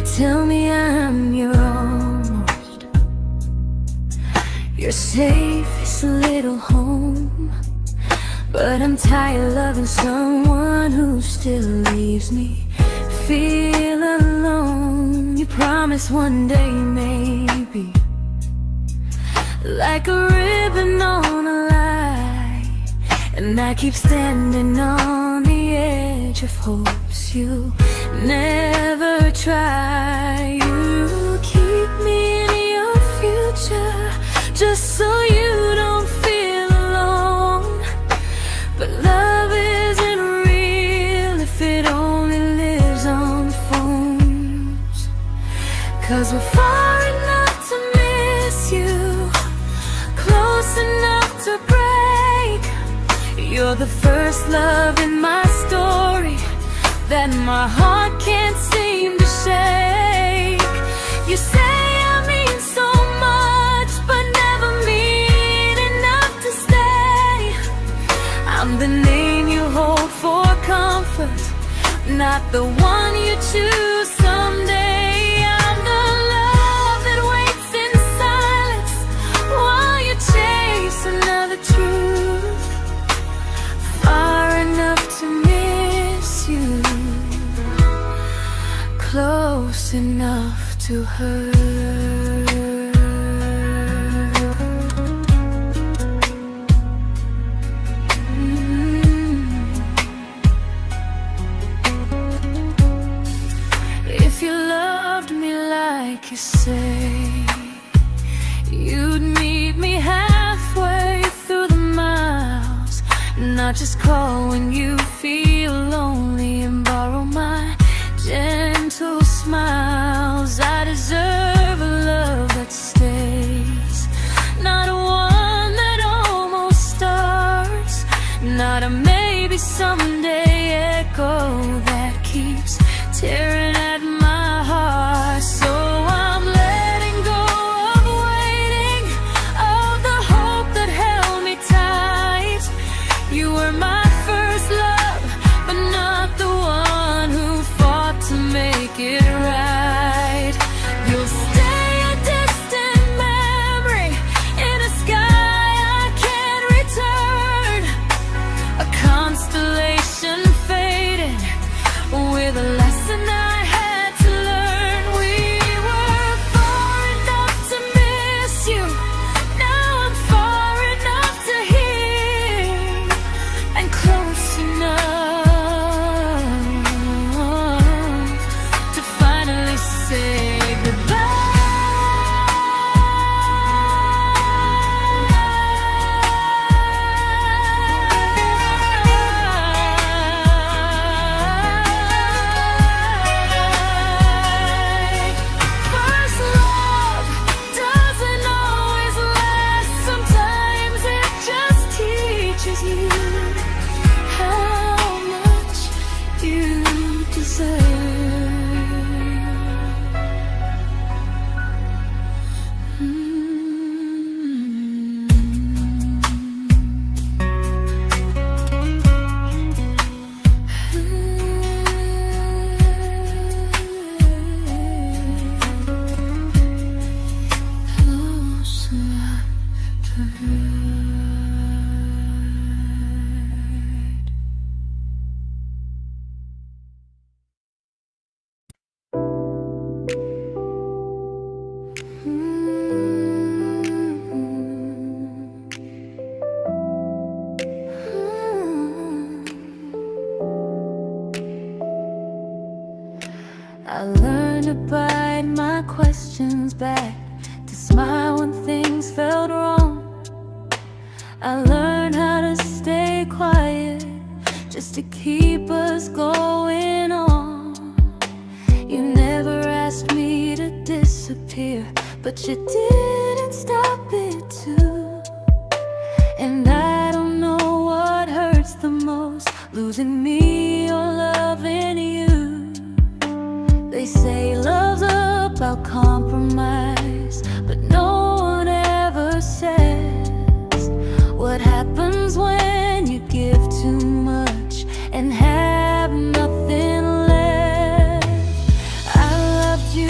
tell me I'm your almost, your safest little home. But I'm tired loving someone who still leaves me feel alone. You promise one day maybe, like a ribbon on a line, and I keep standing on the edge of hopes you never try. You keep me in your future just so you don't feel alone. But love isn't real if it only lives on phones. 'Cause we're far enough to miss you, close enough to break. You're the first love in my story that my heart can't seem to shake. You say I mean so much, but never mean enough to stay. I'm the name you hold for comfort, not the one you choose someday. I'm the love that waits in silence while you chase another truth. Far enough to miss you, close enough to hurt. If you loved me like you say, you'd meet me halfway through the miles, not just call when you feel lonely and borrow my gentle smiles. I deserve a love that stays, not a one that almost starts, not a maybe someday echo that keeps tearing at my heart. So I'm letting go of waiting, of the hope that held me tight. You were my first love, but not the one who fought to make it right. You'll stay a distant memory in a sky I can't return, a constellation faded with a lesson I had to learn. We were far enough to miss you, now I'm far enough to hear, and close enough to finally say goodbye. First love doesn't always last, sometimes it just teaches you how much you deserve. Close enough to hurt. I learned to bite my questions back, to smile when things felt wrong. I learned how to stay quiet just to keep us going on. You never asked me to disappear, but you didn't stop it too. And I don't know what hurts the most, losing me or loving you. They say love's about compromise, but no one ever says what happens when you give too much and have nothing left. I loved you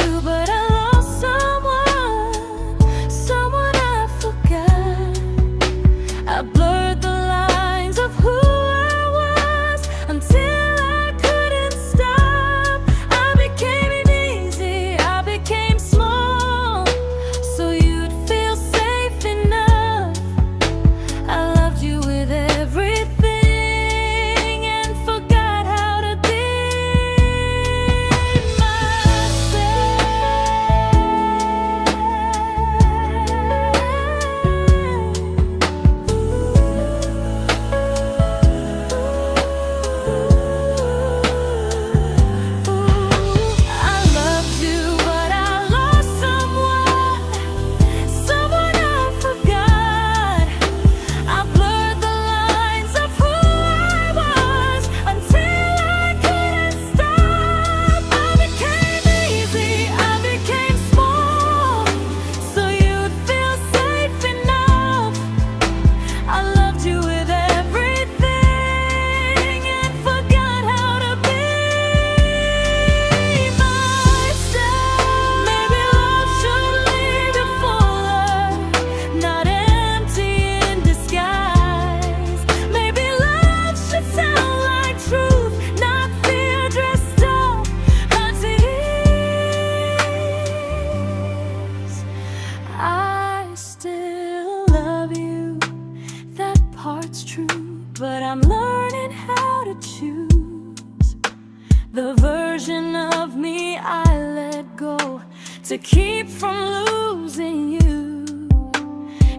to keep from losing you.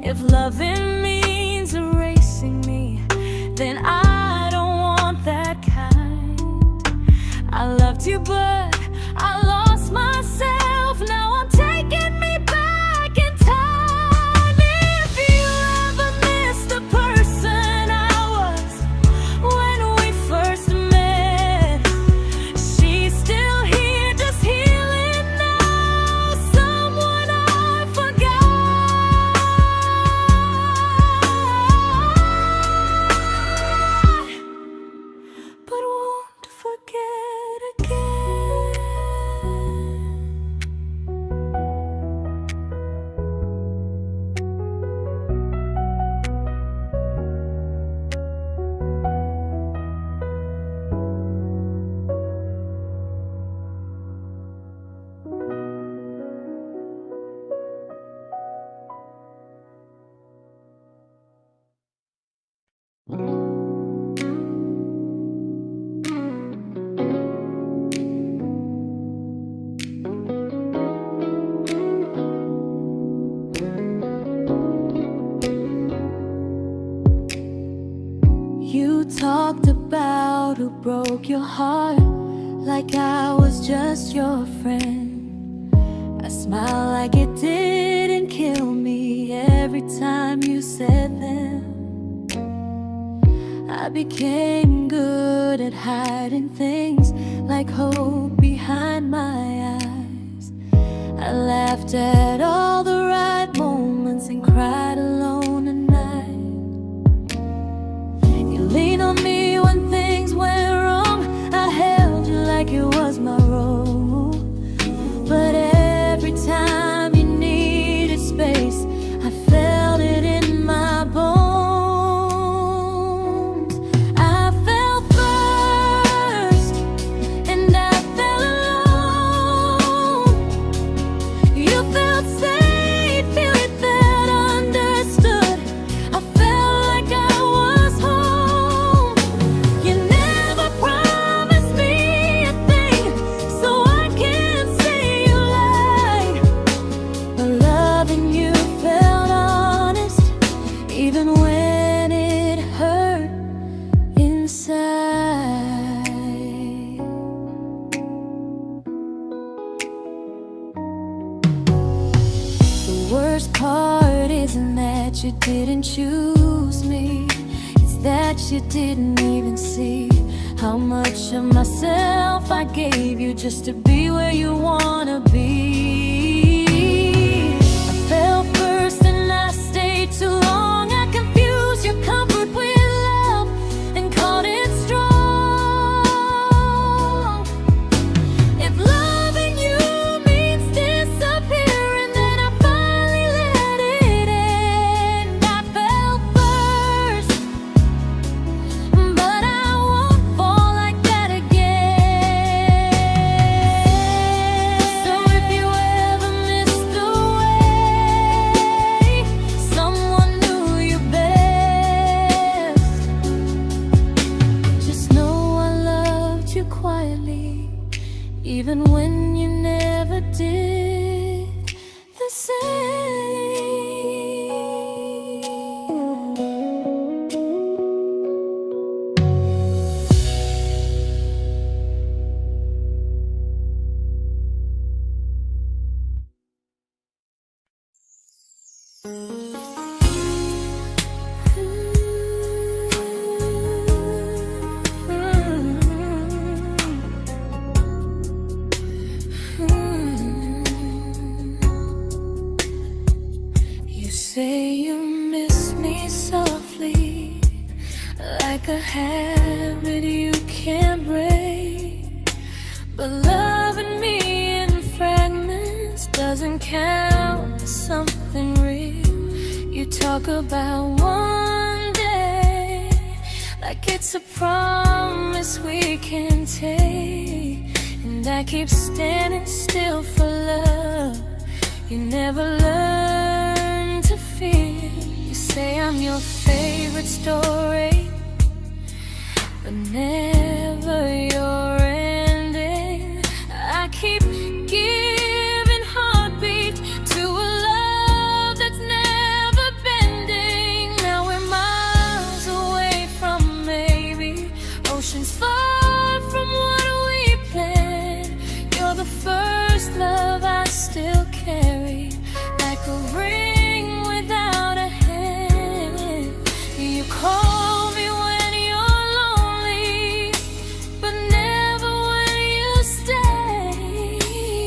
If loving means erasing me, then I don't want that kind. I loved you, but I lost myself. Now I'm taking me back in time. If you ever miss the person I was when we first met, she's still here, just healing now. Someone I forgot, but won't forget again. You talked about who broke your heart, like I was just your friend. I smiled like it didn't kill me every time you said them. I became good at hiding things like hope behind my eyes. I laughed at all the right moments and cried alone at night. You leaned on me when things went wrong. I held you like it was my role. But every time you needed space, I felt it in my bones. I fell first, and I fell alone. You felt safe, you felt understood. I felt like I was home. You never promised me a thing, so I can't say you lied. But loving you felt honest, even when it hurt inside. The worst part isn't that you didn't choose me, it's that you didn't even see how much of myself I gave you just to be where you wanna be. I fell first and I stayed too long. I confused your comfort with love and called it strong. If loving you means disappearing, then I finally let it end. I fell first, but I won't fall like that again. So if you ever missed the way someone knew you best, just know I loved you quietly, even when you never did the same. You say you miss me softly, like a habit you can't break. But loving me in fragments doesn't count as something real. You talk about one day like it's a promise we can take, and I keep standing still for love. You never learn to feel. You say I'm your favorite story, but never your ending. I keep giving heart a ring without a hand. You call me when you're lonely, but never when you stay.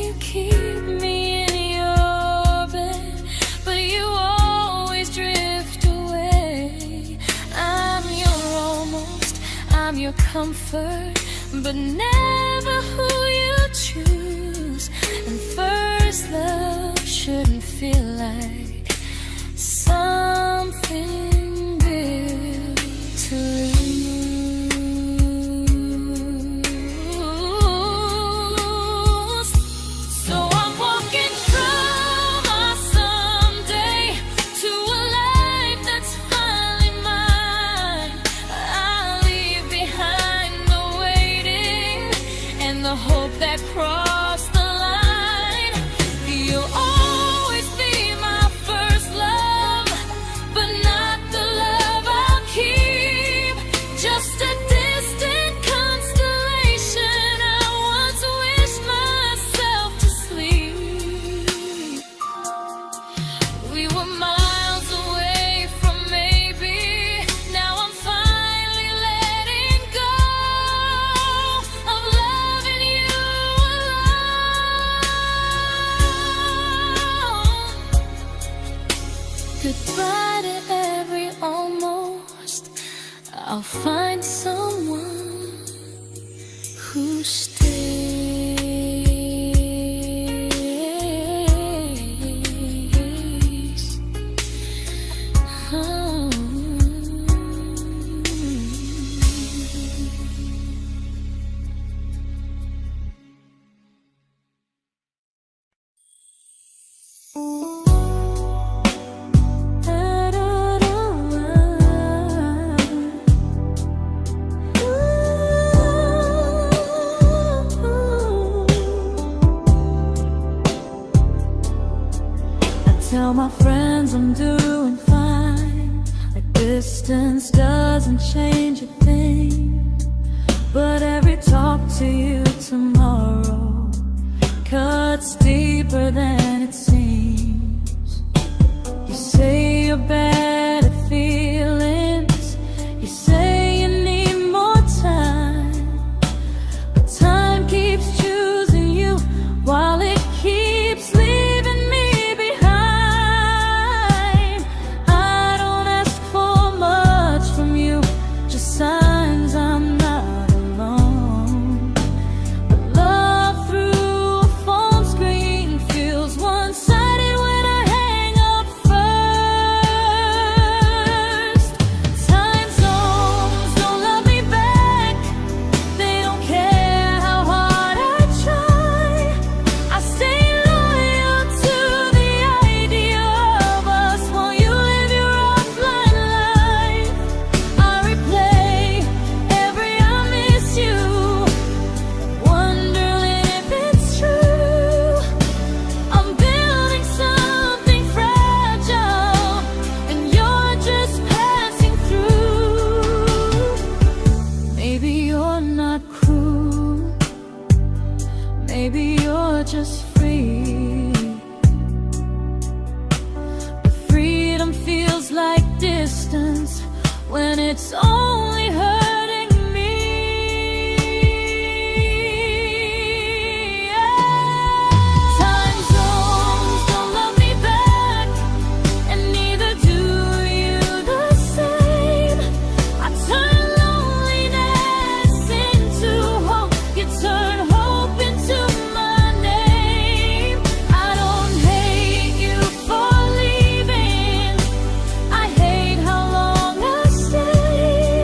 You keep me in your bed, but you always drift away. I'm your almost, I'm your comfort, but never who you choose. And first love shouldn't feel like something built to lose. So I'm walking through my someday to a life that's finally mine. I'll leave behind the waiting and the hope that crossed the line. You'll always be my first love, but not the love I'll keep. Just a distant constellation I once wished myself to sleep. We were miles away from maybe. Now I'm finally letting go of loving you alone. Goodbye to every almost. I'll find someone who stays. Oh. Tell my friends I'm doing fine, like distance doesn't change a thing. But every talk to you tomorrow cuts deeper than it seems. You say you're bad at feelings, you say you need more time, but time keeps choosing you while it keeps leaving me behind. I don't ask for much from you, just signs I'm not alone. But love through a phone screen feels one-sided when I hang up first. Time zones don't love me back, they don't care how hard I try. I stay loyal to the idea of us while you live your offline life. I replay every I miss you, wondering if it's true. I'm building something fragile, and you're just passing through. Maybe you're not cruel, maybe you're just free. But freedom feels like distance when it's only hurting me. Time zones don't love me back, and neither do you the same. I turn loneliness into hope, you turn hope into my name. I don't hate you for leaving, I hate how long I stayed.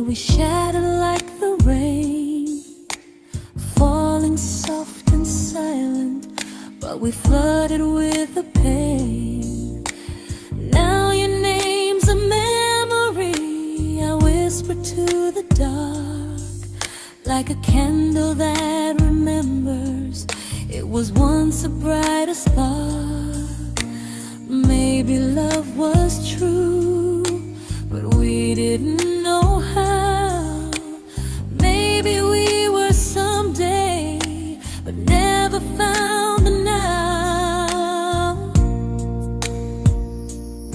we shattered like the rain, falling soft and silent, but we flooded with the pain. Now your name's a memory I whisper to the dark, like a candle that remembers it was once a brighter spark. Maybe love was true, but we didn't know how. Maybe we were someday, but never found the now.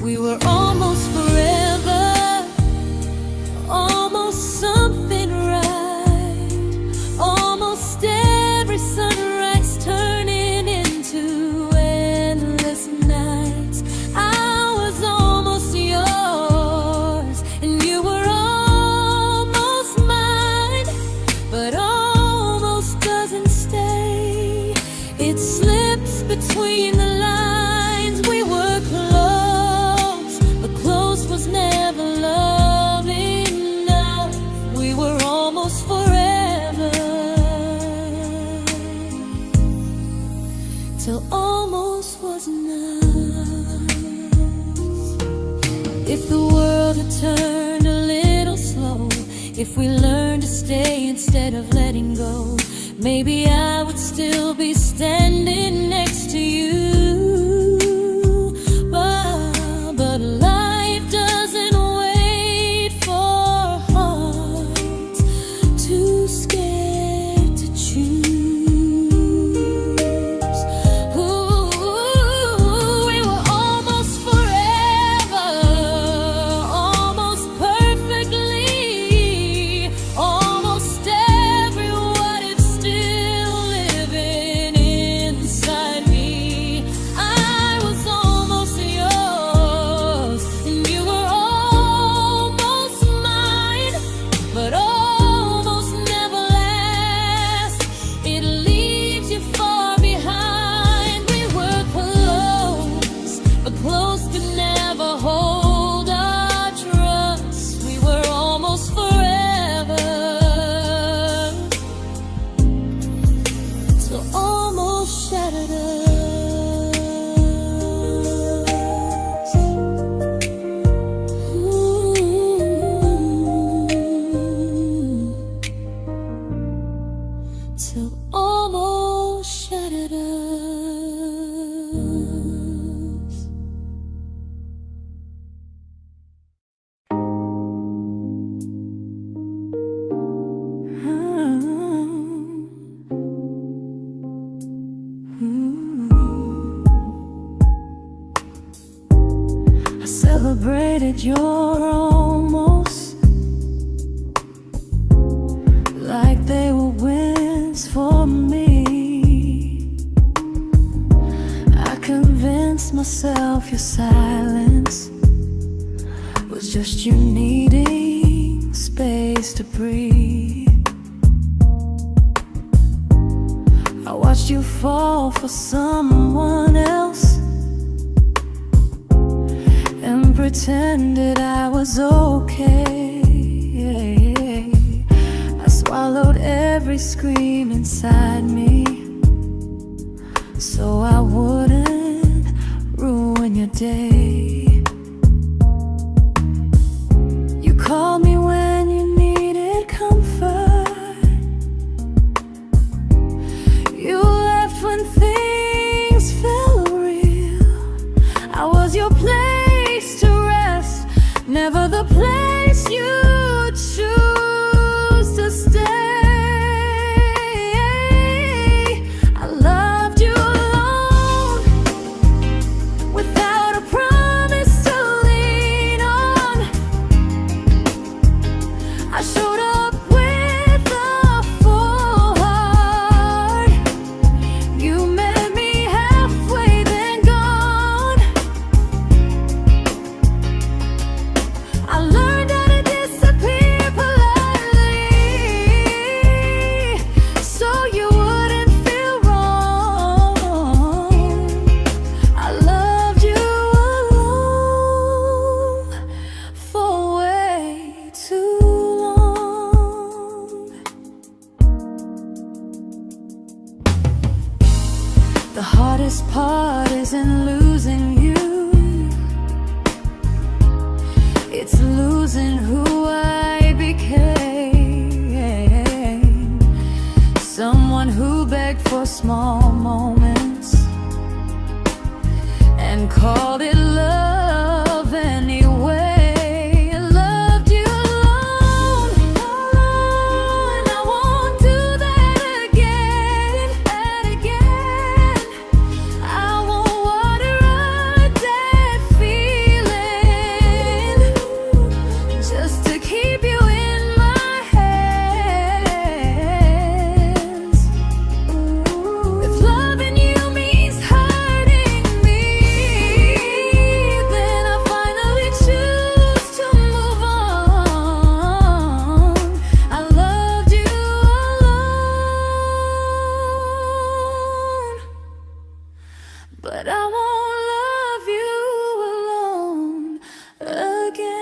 We were almost forever, almost something right, almost every sunrise turning into endless nights. I was almost yours, and you were almost mine, but almost doesn't stay. It slips between the lines. We were close, but close was never love enough. We were almost forever, till almost was enough. If the world had turned a little slow, if we learned to stay instead of letting go, maybe I would still be standing next to you. But life doesn't wait for hearts too scared to choose. Ooh, we were almost forever, almost perfectly, almost every what if still living inside me. I was almost yours, and you were almost mine, but almost never lasts. It leaves you far behind. We were close, but close could never hold our trust. We were almost forever, till almost shattered us. Ooh. Till almost shattered us. I celebrated your almost like they were wins for me. I convinced myself your silence was just you needing space to breathe. I watched you fall for someone else and pretended I was okay. I swallowed every scream inside me, so I wouldn't ruin your day. You called me when you needed comfort. You left when things felt real. I was your place to rest, never the place you choose to stay. I loved you alone, without a promise. heart isn't losing you, it's losing who I became. Someone who begged for small moments and called it love anyway. Loved you alone, alone. I won't do that again, I won't water a dead feeling just to keep you in my hands. If loving you means hurting me, then I finally choose to move on. I loved you alone, but I won't love you alone again.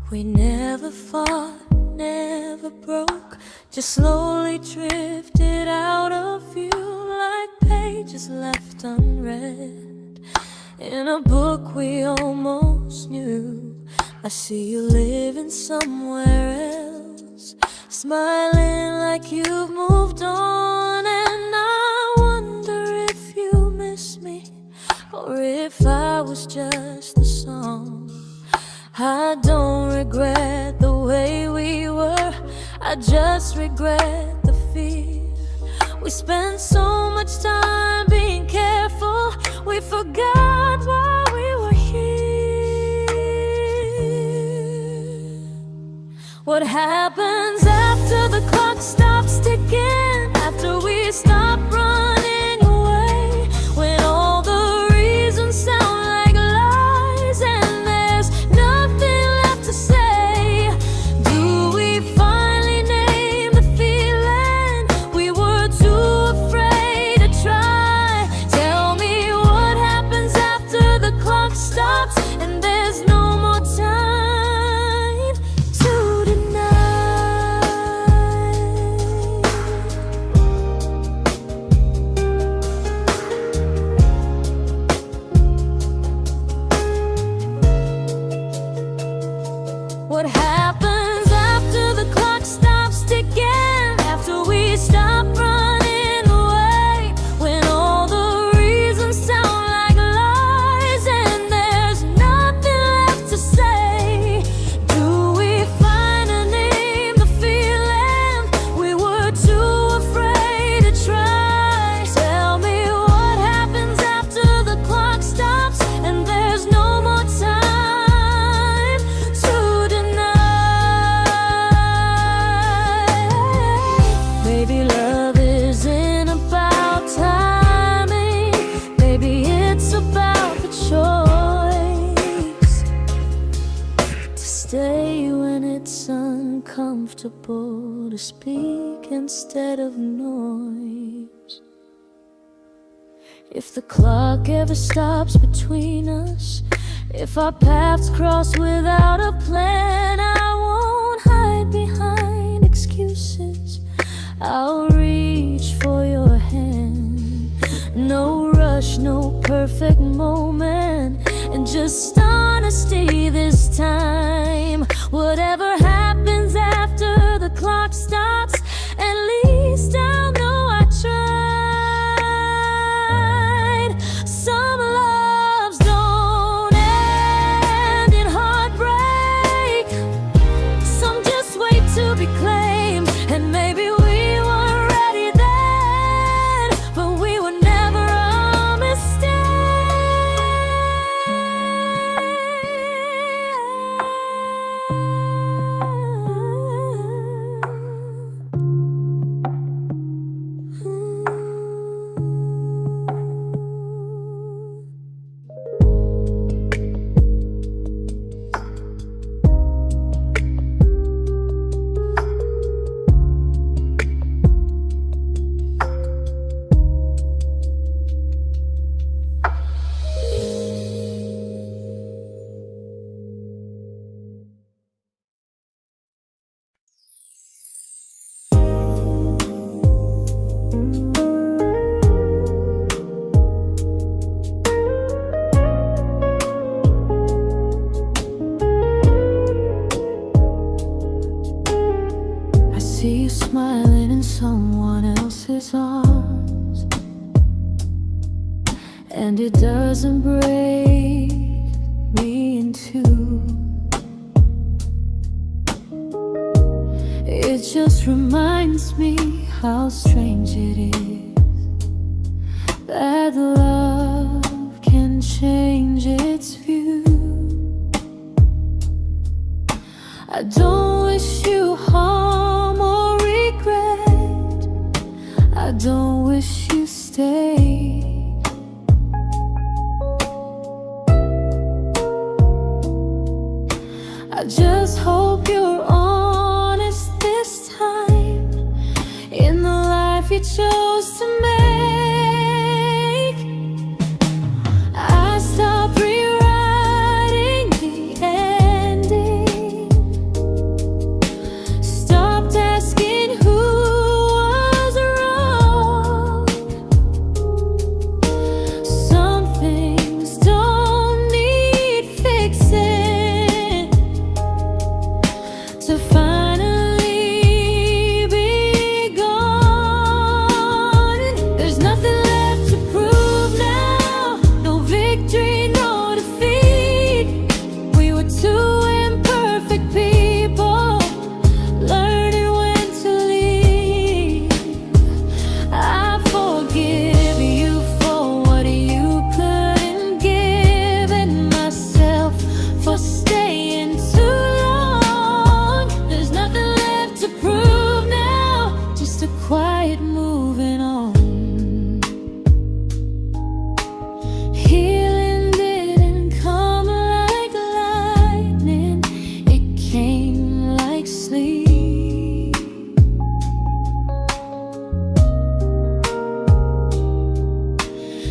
We never fought, never broke, just slowly drifted out of view like pages left unread in a book we almost knew. I see you living somewhere else, smiling like you've moved on, and I wonder if you miss me or if I was just a song. I don't regret the way we were, I just regret the fear. We spent so much time being careful, we forgot why we were here. What happens after the clock stops ticking, after we stop running away, when all the reasons sound like lies and there's nothing left to say? Do we finally name the feeling we were too afraid to try? Tell me what happens after the clock stops and there's no more time to deny. What happens after the clock stops ticking, after we stop running away, when all the reasons sound like lies and there's nothing left to say? Do we finally name the feeling we were too afraid to try? Tell me what happens after the clock stops and there's no more time to deny. Maybe love isn't about timing, maybe it's about the choice to stay when it's uncomfortable, to speak instead of noise. If the clock ever stops between us, if our paths cross without a plan, I won't hide behind excuses, I'll reach for your hand. No rush, no perfect moment, and just honesty this time. Whatever happens after the clock stops, at least I'll know I tried. Some loves don't end in heartbreak, some just wait to be claimed, and maybe we weren't ready then, but we were never a mistake. and it doesn't break me in two. It just reminds me how strange it is that love can change its view. I don't wish you harm or regret. I don't wish you stay. I just hope you're honest this time in the life you chose to make. I stopped rewriting the ending, stopped asking who was wrong. Some things don't need fixing to finally be gone. There's nothing left to prove now, no victory, no defeat. We were two imperfect people, learning when to leave. I forgive you for what you couldn't give, and myself for staying too long. There's nothing left to prove now, just a quiet moving on. Healing didn't come like lightning, it came like sleep.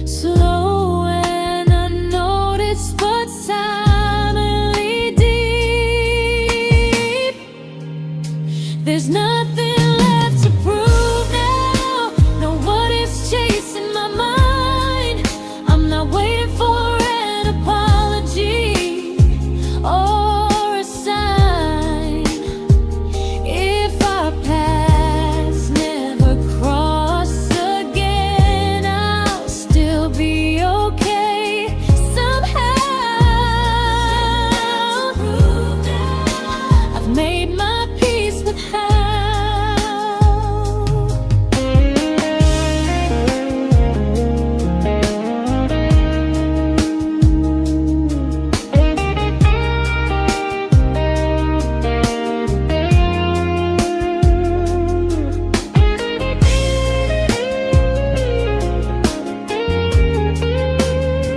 Slow and unnoticed, but silently deep. There's nothing left to prove now, no what ifs chasing my mind. I'm not waiting for an apology or a sign. If our paths never cross again, I'll still be okay somehow. I've made my peace with how.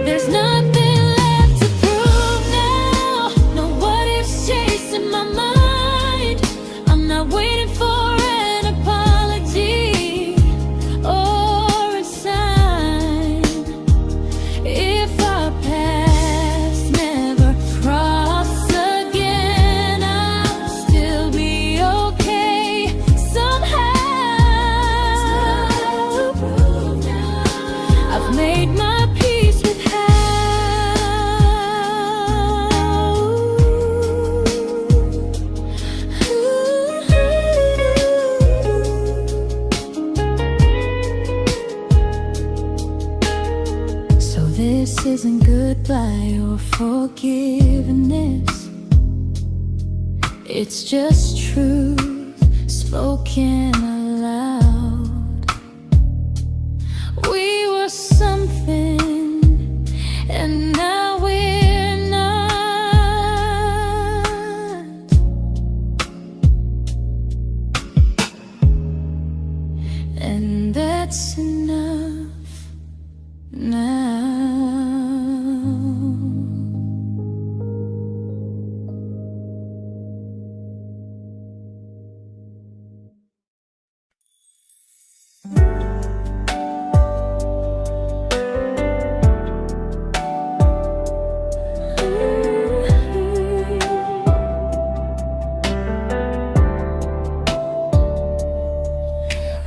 There's nothing left to prove now, no what ifs chasing my mind. I'm not waiting for an apology or a sign. If our paths never cross again, I'll still be okay somehow. I've made my peace with how. So this isn't goodbye or forgiveness, it's just truth spoken aloud. We were something, and now we're not. And that's enough now.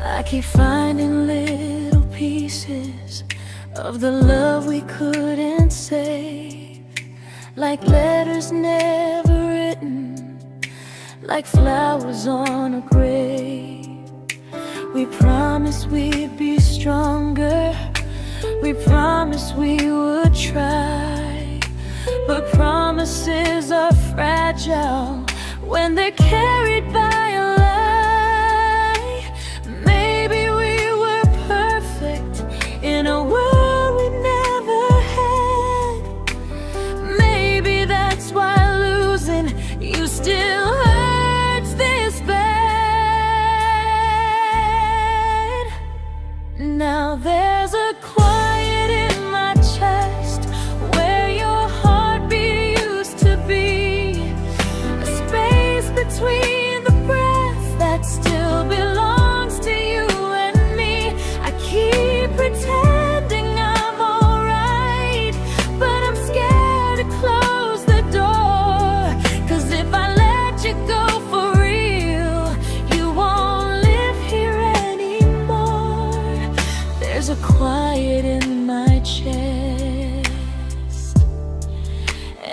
I keep finding little pieces of the love we couldn't save, like letters never written, like flowers on a grave. We promised we'd be stronger, We promised we would try, but promises are fragile when they're carried by a lie. Maybe we were perfect in a world we never had. Maybe that's why losing you still hurts this bad. Now there's a quiet in my chest where your heartbeat used to be, a space between the breath that still belongs to you and me. I keep pretending I'm alright, but I'm scared to close the door, 'cause if I let you go for real, you won't live here anymore. There's a quiet in my chest,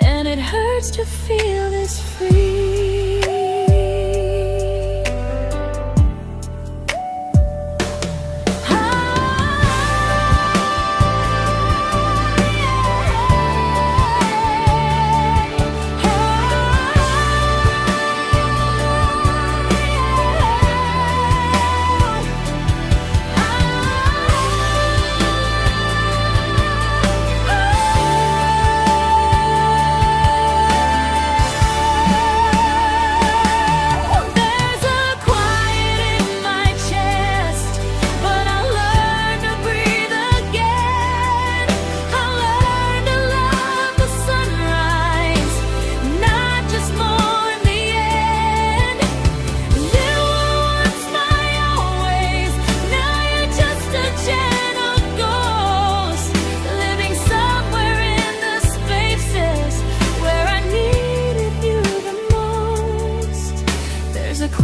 and it hurts to feel this free.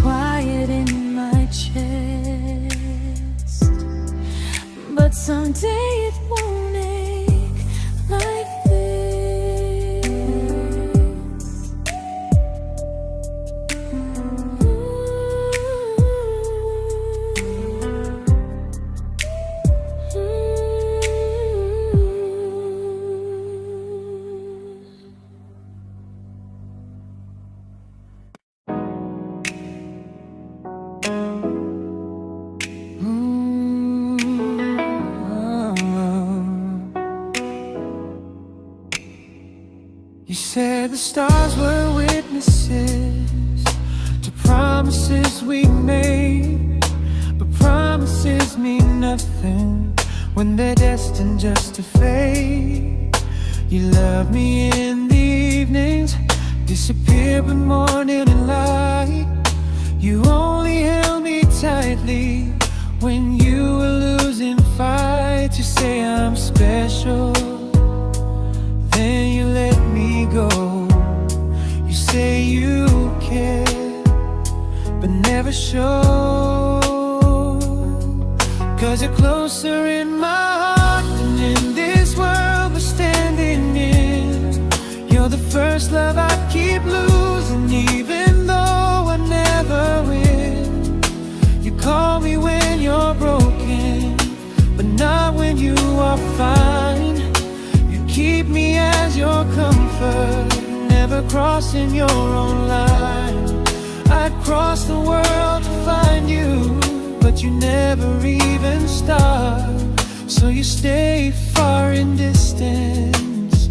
Quiet in my chest, but someday it won't ache like this. You said the stars were witnesses to promises we made, but promises mean nothing when they're destined just to fade. You love me in the evenings, disappear when morning and light. You only held me tightly when you were losing fights. You say I'm special, then you let me go. You say you care, but never show, 'cause you're closer in my heart than in this world we're standing in. You're the first love I keep losing, even though I never win. You call me when you're broken, but not when you are fine. Keep me as your comfort, never crossing your own line. I'd cross the world to find you, but you never even start. So you stay far in distance,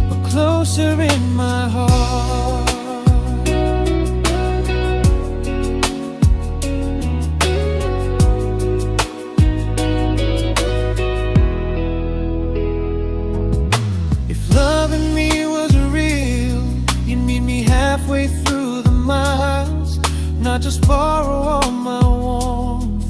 but closer in my heart. Halfway through the miles, not just borrow all my warmth,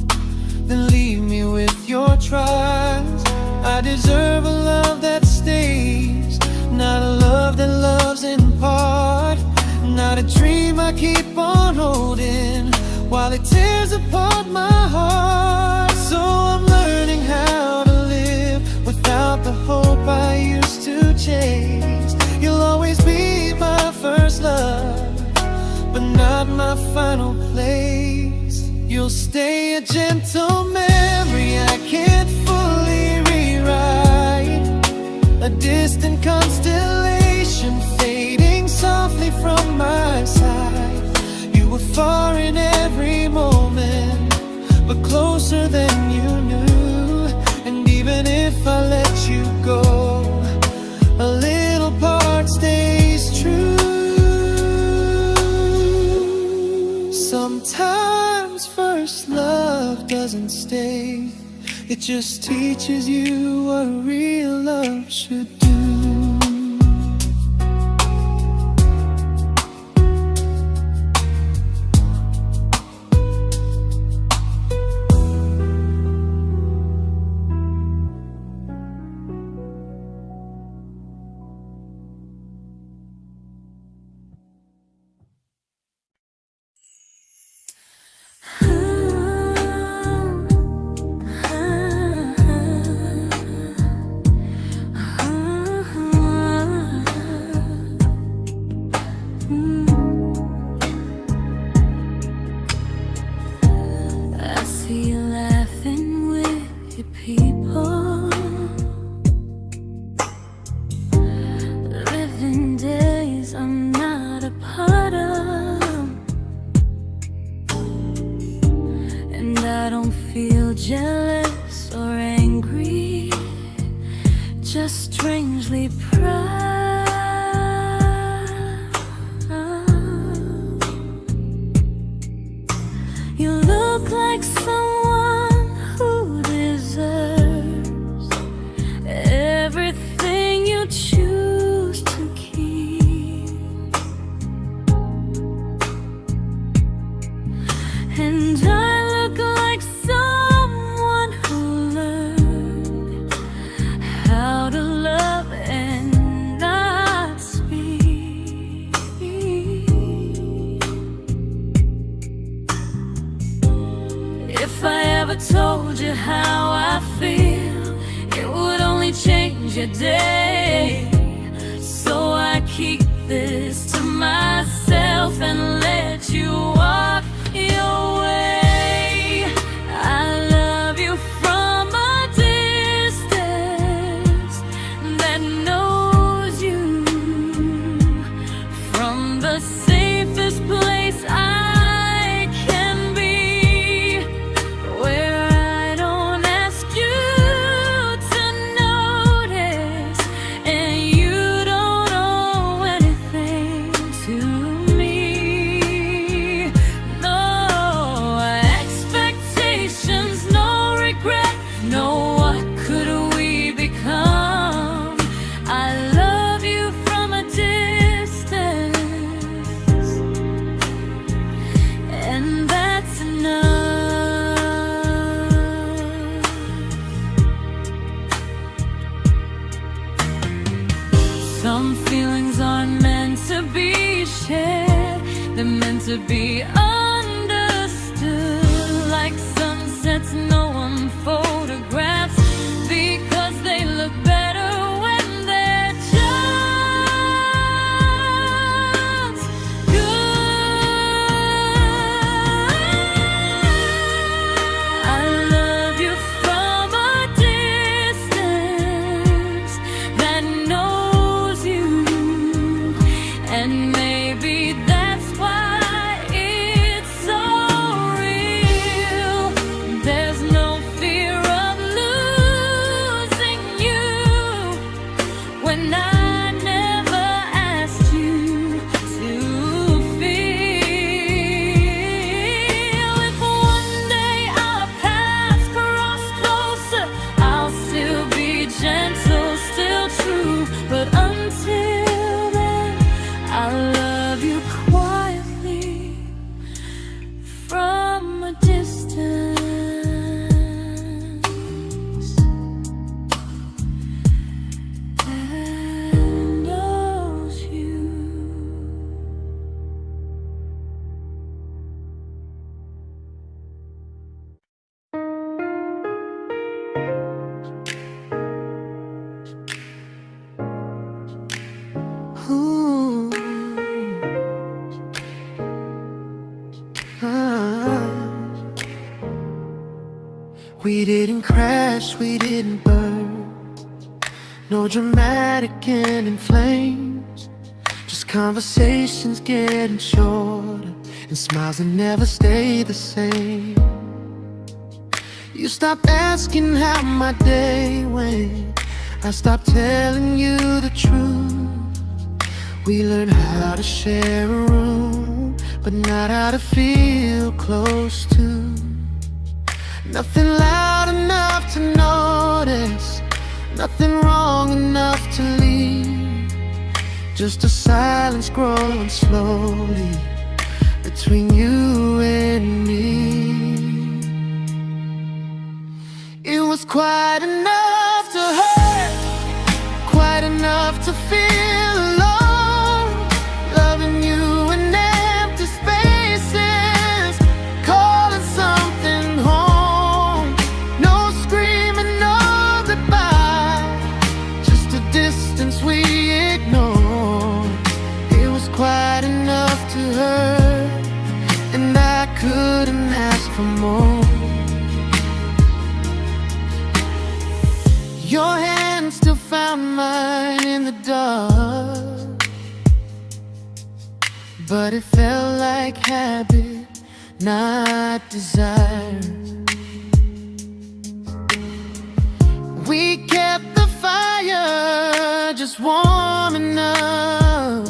then leave me with your trials. I deserve a love that stays, not a love that loves in part, not a dream I keep on holding while it tears apart my heart. So I'm learning how to live without the hope I used to chase. You'll always be my first love, but not my final place. You'll stay a gentle memory It just teaches you what real love should do. Jealous or angry, just strangely proud. You look like someone who deserves everything you choose to keep, and I look like someone who learned how to love and not speak. If I ever told you how I feel, it would only change your day. So I keep this to myself and let you walk your way. I love you from a distance that knows you, from the safest place I can be, where I don't ask you to notice and you don't owe anything to me. No expectations, no regret, no what could we become. I love you from a distance, and that's enough. Some feelings aren't meant to be shared, they're meant to be understood, like sunsets no one photographs, because they look better when they're just good. I love you from a distance that knows you, and maybe that's why it's so real. There's no fear of losing you when I never asked you to feel. If one day our paths cross closer, I'll still be gentle, still true, but until then, I love you quietly from a distance that knows you. Ooh. Ah. We didn't crash, we didn't burn, no dramatic end in flames, just conversations getting shorter and smiles that never stay the same. You stopped asking how my day went, I stopped telling you the truth. We learned how to share a room, but not how to feel close to. Nothing loud enough to just a silence growing slowly between you and me. It was quite enough to hurt, quite enough to feel alone, loving you in empty spaces, calling something home. No screaming, no goodbye, just a distance we ignored. It was quite enough to hurt, and I couldn't ask for more. Your hand still found mine in the dark, but it felt like habit, not desire. We kept the fire just warm enough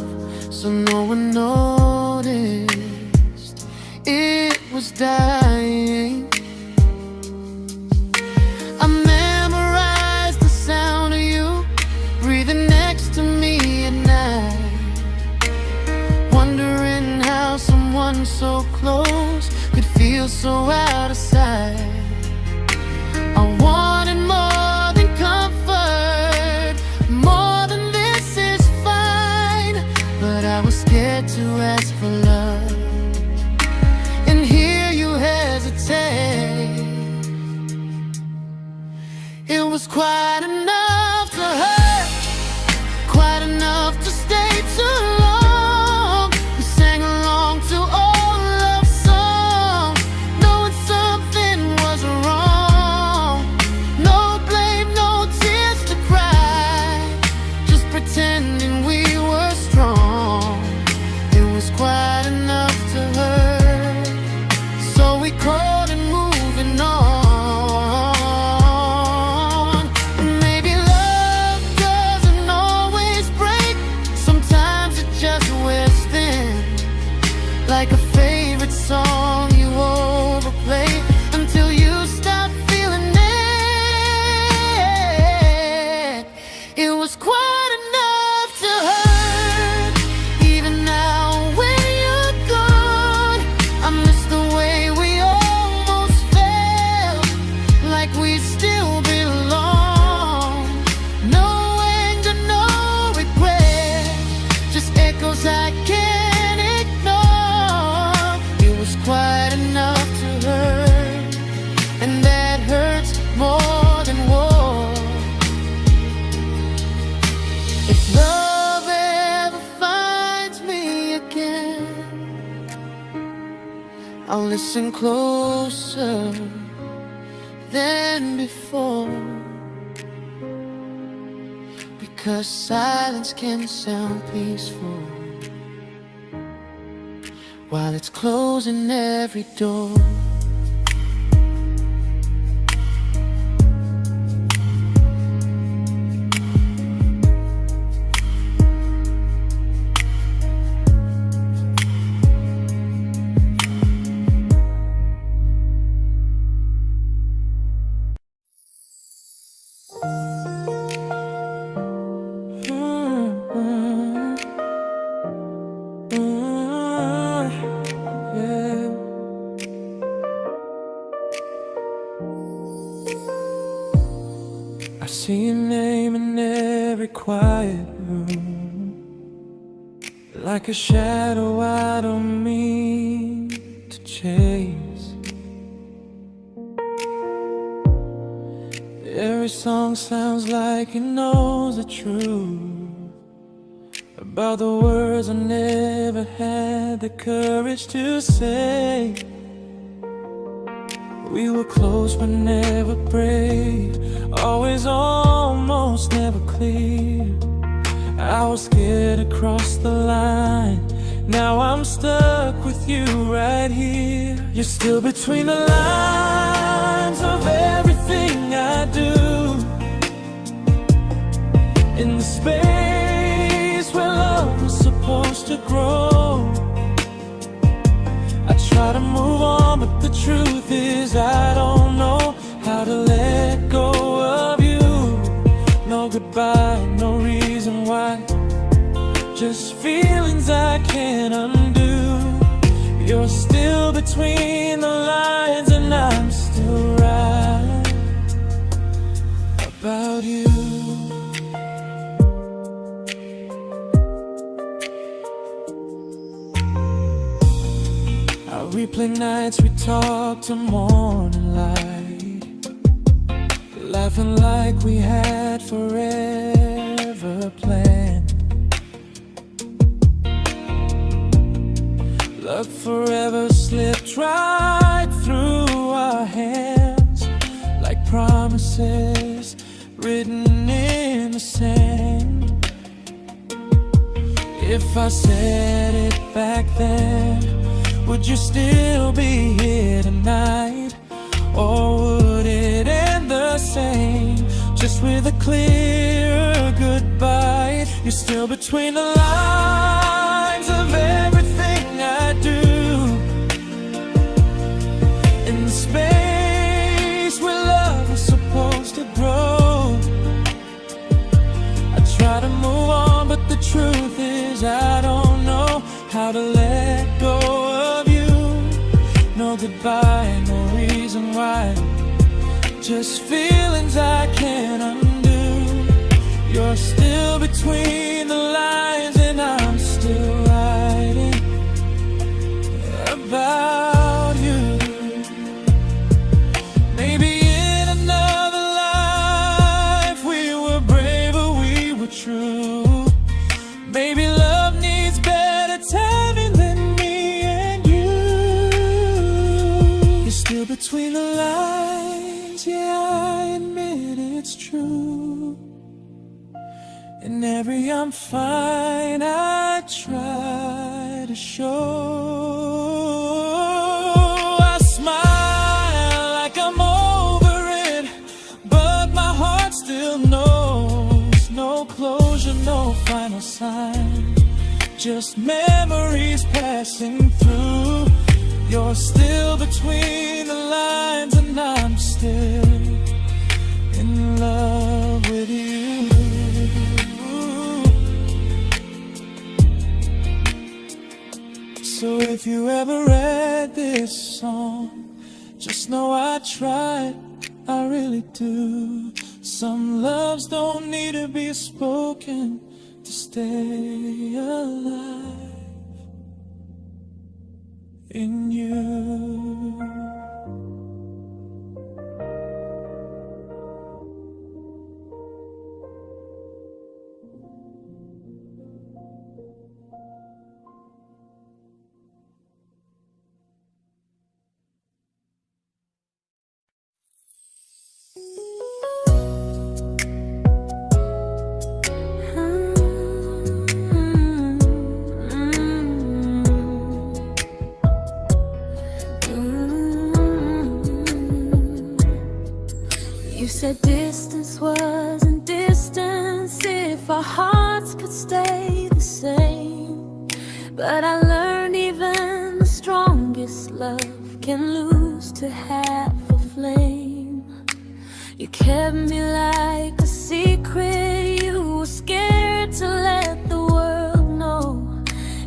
so no one noticed it was dying. I memorized the sound of you breathing next to me at night, wondering how someone so close could feel so out of sight. I wanted more than comfort, more than this is fine, but I was scared to ask for love, and here you hesitate. It was quite enough to hurt, quite enough to stay too long. We sang along to old love songs, knowing something was wrong. No blame, no tears to cry, just pretending we were strong. It was quite enough to hurt, so we called and moving on. Maybe love doesn't always break, sometimes it just wears thin, like a favorite song you overplay until you stop feeling it. It was quite enough to hurt, even now when you're gone. I miss the way we almost felt, like we still belong. No anger, no regret, just echoes I can't ignore. It was quite enough to hurt, and that hurts more than war. If love ever finds me again, I'll listen closer than before, because silence can sound peaceful while it's closing every door. I see your name in every quiet room, like a shadow I don't mean to chase. Every song sounds like it knows the truth about the words I never had the courage to say. We were close but never brave, always almost never clear. I was scared to cross the line, now I'm stuck with you right here. You're still between the lines of everything I do, in the space where love was supposed to grow. I try to move on, but the truth is I don't know how to let go of you. No goodbye, no reason why, between the lines, and I'm still right about you. I replay nights we talk to morning light, laughing like we had forever planned. Luck forever slipped right through our hands, like promises written in the sand. If I said it back then, would you still be here tonight? Or would it end the same, just with a clear goodbye? You're still between the lines of everything I do, in the space where love is supposed to grow. I try to move on, but the truth is I don't know how to let go of you. No goodbye, no reason why, just feelings I can't undo. You're still between the lines, and I'm still writing about you. Maybe in another life we were braver, we were true. Maybe love needs better timing than me and you. You're still between the lines, yeah, I admit it's true. In every I'm fine I try to show. I smile like I'm over it, but my heart still knows. No closure, no final sign, just memories passing through. You're still between the lines, and I'm still in love with you. So if you ever read this song, just know I tried, I really do. Some loves don't need to be spoken to stay alive in you. You said distance wasn't distance if our hearts could stay the same. But I learned even the strongest love can lose to half a flame. You kept me like a secret, you were scared to let the world know.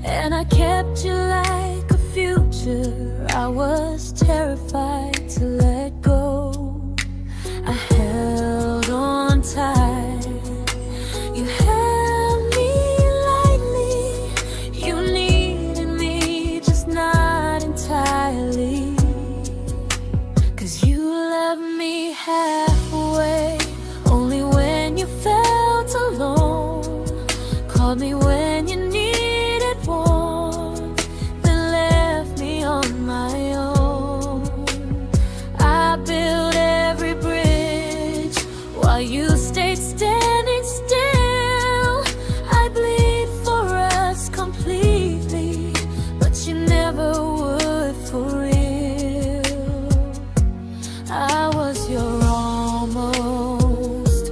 And I kept you like a future, I was terrified to let go. I held on tight, you held me lightly. You needed me, just not entirely. 'Cause you left me halfway, only when you felt alone. Called me when you needed warmth, then left me on my own. I built every bridge while you stayed standing still. I bleed for us completely, but you never would for real. I was your almost,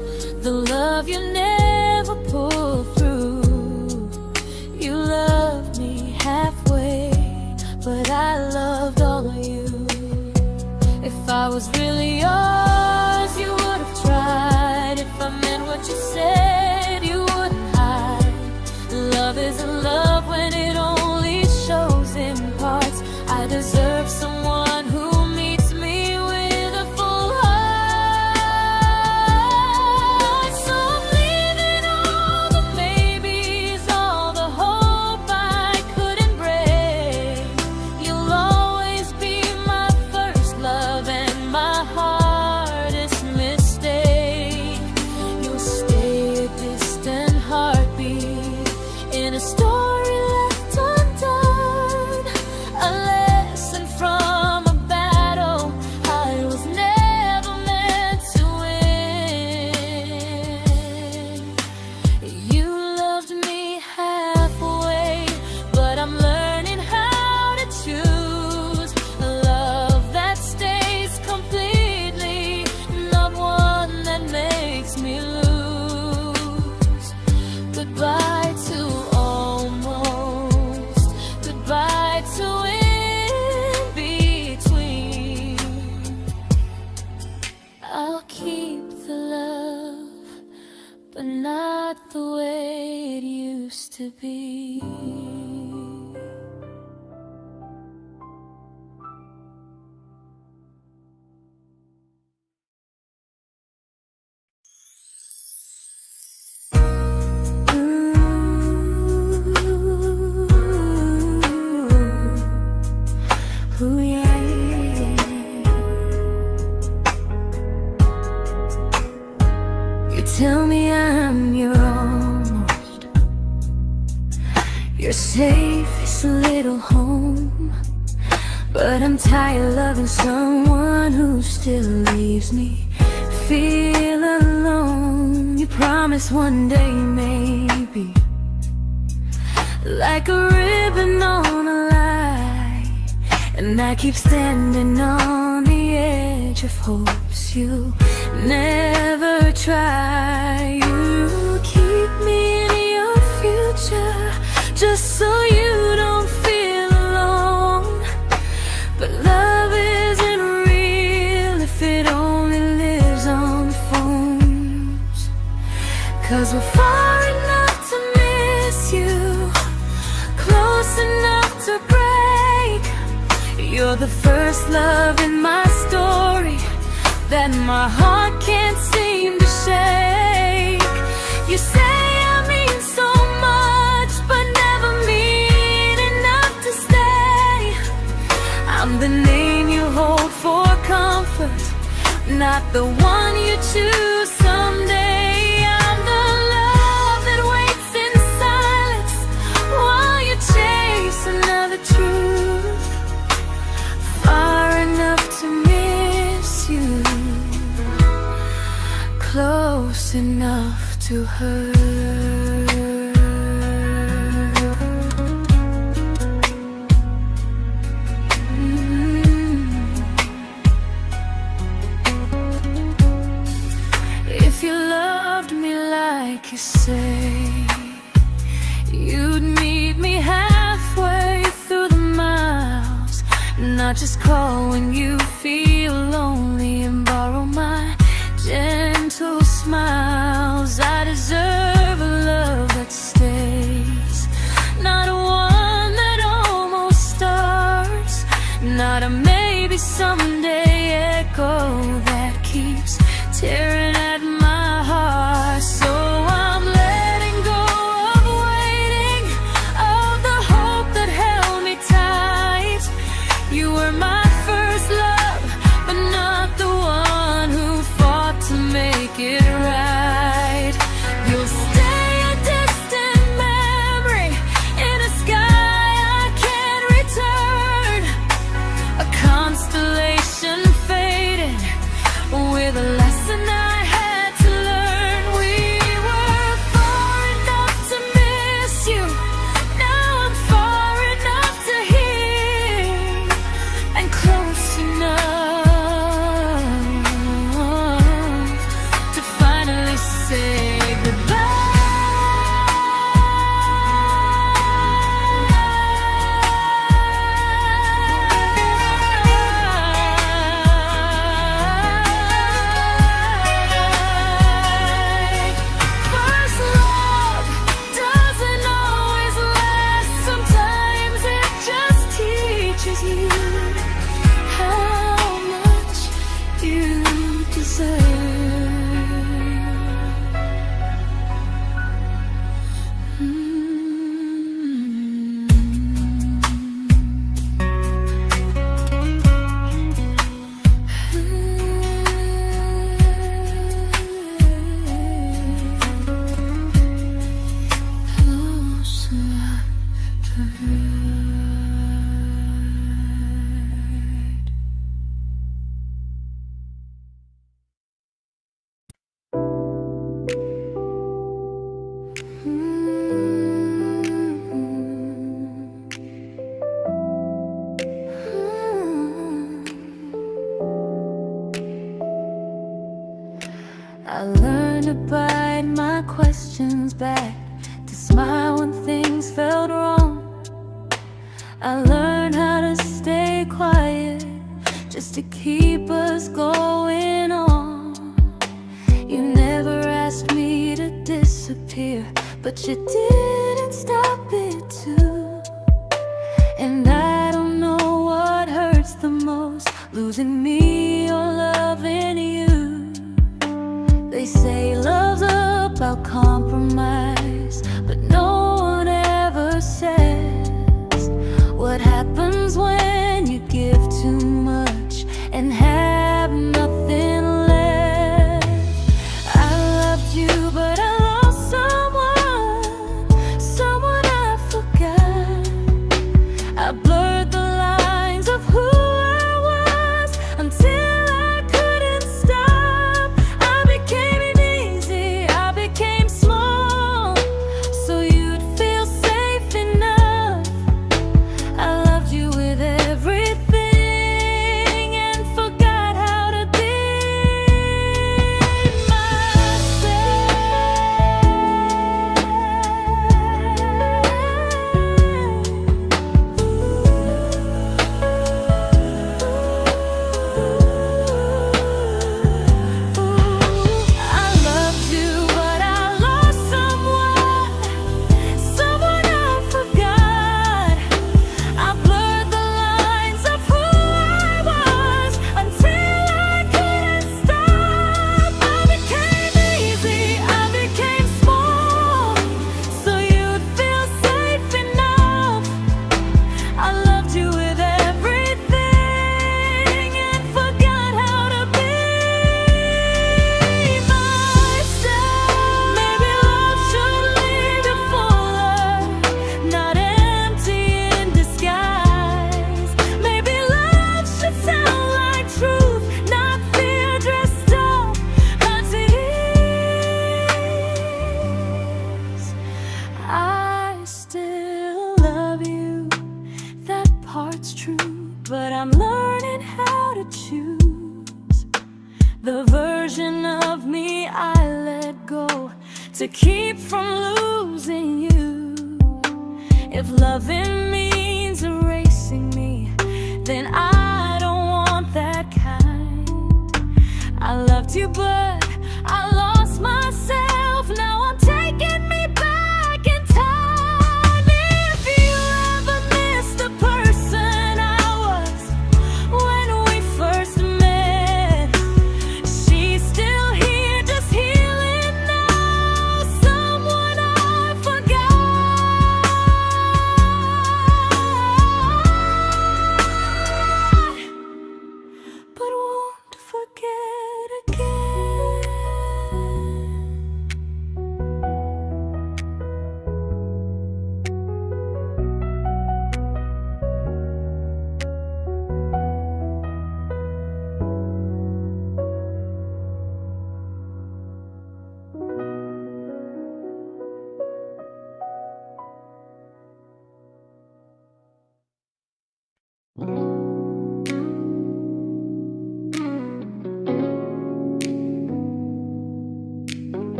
the love you never pulled through. You loved me halfway, but I loved all of you. If I was really yours, you would have tried. If I meant what you said, you wouldn't hide. Love isn't love when it only shows in parts. I deserve someone not the way it used to be. Ooh, yeah, yeah. You tell me I'm your almost, your safest little home, but I'm tired loving someone who still leaves me feel alone. You promise one day maybe, like a ribbon on a line, and I keep standing on the edge of hopes you never try. You keep me in your future just so you don't feel alone. But love isn't real if it only lives on phones. 'Cause we're far enough to miss you, close enough to break. You're the first love in my story that my heart can't seem to shake. You say I mean so much, but never mean enough to stay. I'm the name you hold for comfort, not the one you choose someday. I'm the love that waits in silence while you chase another truth. Far enough to miss you, close enough to hurt. If you loved me like you say, you'd meet me halfway through the miles, not just call when you feel lonely and borrow my gentle smiles. I deserve a love that stays, not one that almost starts, not a maybe someday echo that keeps tearing at my heart. So I'm letting go of waiting, of the hope that held me tight. You were my first love, but not the one who fought to make it right. You'll stay a distant memory in a sky I can't return, a constellation fading with a lesson I had to learn. We were far enough to miss you, now I'm far enough to hear, and close enough to finally say first love doesn't always last. Sometimes it just teaches you how much you deserve. Close enough to hurt. I learned to bite my questions back, to smile when things felt wrong. I learned how to stay quiet just to keep us going on. You never asked me to disagree, disappear, but you didn't stop it too. And I don't know what hurts the most, losing me or loving you. They say love's about compromise, but no one ever says what happens when you give too much and have nothing left. I loved you, but I lost someone I forgot. I blurred the lines of who I was until I couldn't stop. I became easy, I became small, so you'd feel safe enough. I loved you with everything and forgot how to be but I'm learning how to choose the version of me I let go to keep from losing you. If loving means erasing me, then I don't want that kind. I loved you, but I lost myself. Now I'm taking me back in time. If you ever miss the person I was when we first met, she's still here, just healing now. Someone I forgot, but won't forget again.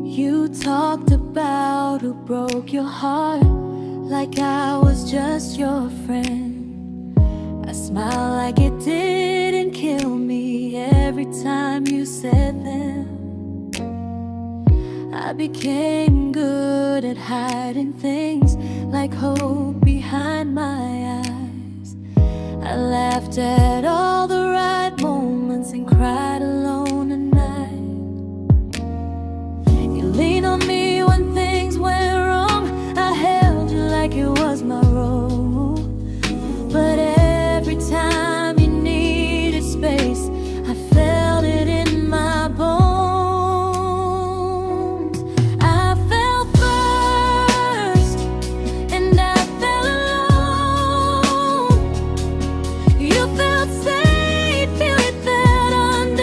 You talked about who broke your heart, like I was just your friend. I smile like it didn't kill me every time you said them. I became good at hiding things like hope behind my eyes. I laughed at all the right moments and cried alone at night. You leaned on me when things went wrong. I held you like it was my role. But every time you needed space, I felt it in my bones. I fell first, and I fell alone. You felt safe, feel it that under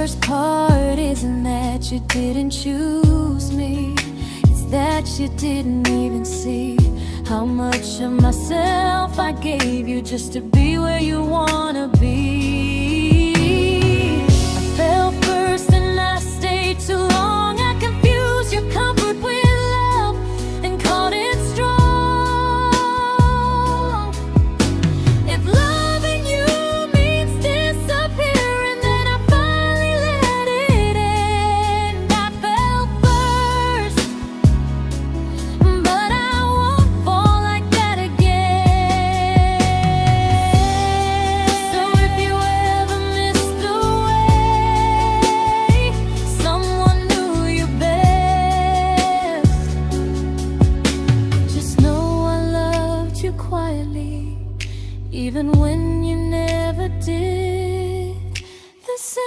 worst part isn't that you didn't choose me, it's that you didn't even see how much of myself I gave you just to be where you wanna be. I fell first and I stayed too long. I confused your comfort with love and called it strong. If loving you means disappearing, then I finally let it end. I fell first, but I won't fall like that again. So if you ever missed the way someone knew you best, just know I loved you quietly, even when you never did the same.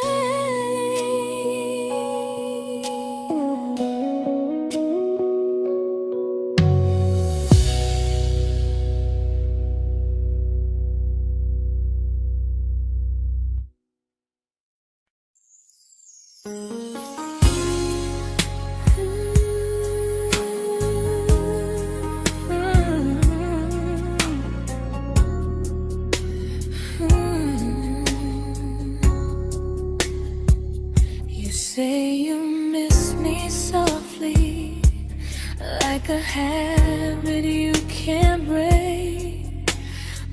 You say you miss me softly, like a habit you can't break.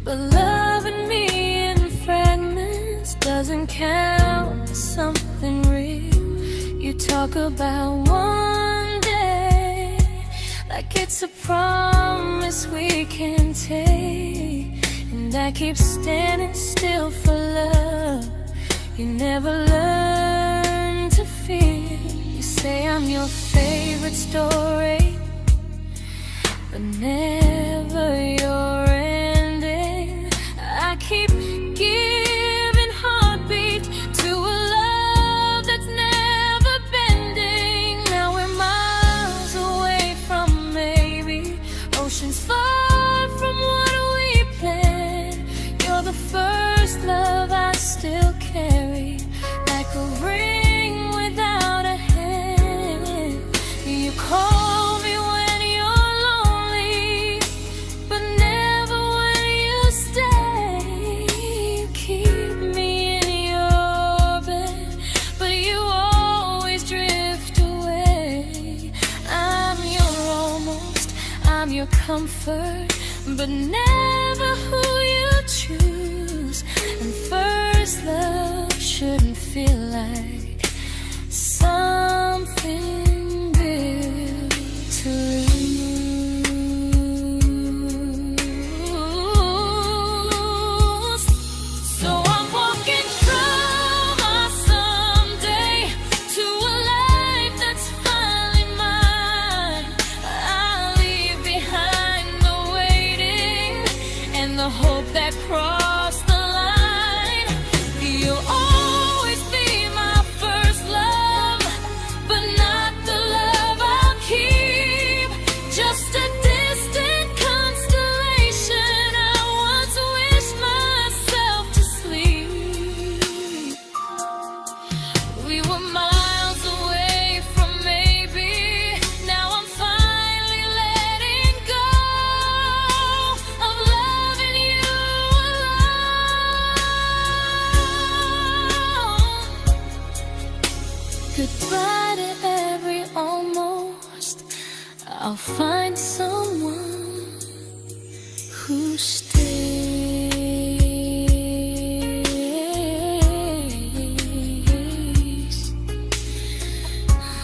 But loving me in fragments doesn't count as something real. You talk about one day like it's a promise we can take, and I keep standing still for love. You never learn to feel. You say I'm your favorite story, but never your ending. I keep giving heartbeat to a love that's never bending. Now we're miles away from maybe oceans far from what we planned. You're the first love I still carry, like a ring without a hand. You call me when you're lonely, but never when you stay. You keep me in your bed, but you always drift away. I'm your almost, I'm your comfort, but never who you choose. And first love shouldn't feel like something built to lose. So I'm walking through my someday to a life that's finally mine. I'll leave behind the waiting and the hope that crossed the line. You'll always be my first love, but not the love I'll keep. Just a distant constellation I once wished myself to sleep. We were miles away from maybe. Now I'm finally letting go of loving you alone. Goodbye to every almost. I'll find someone who stays.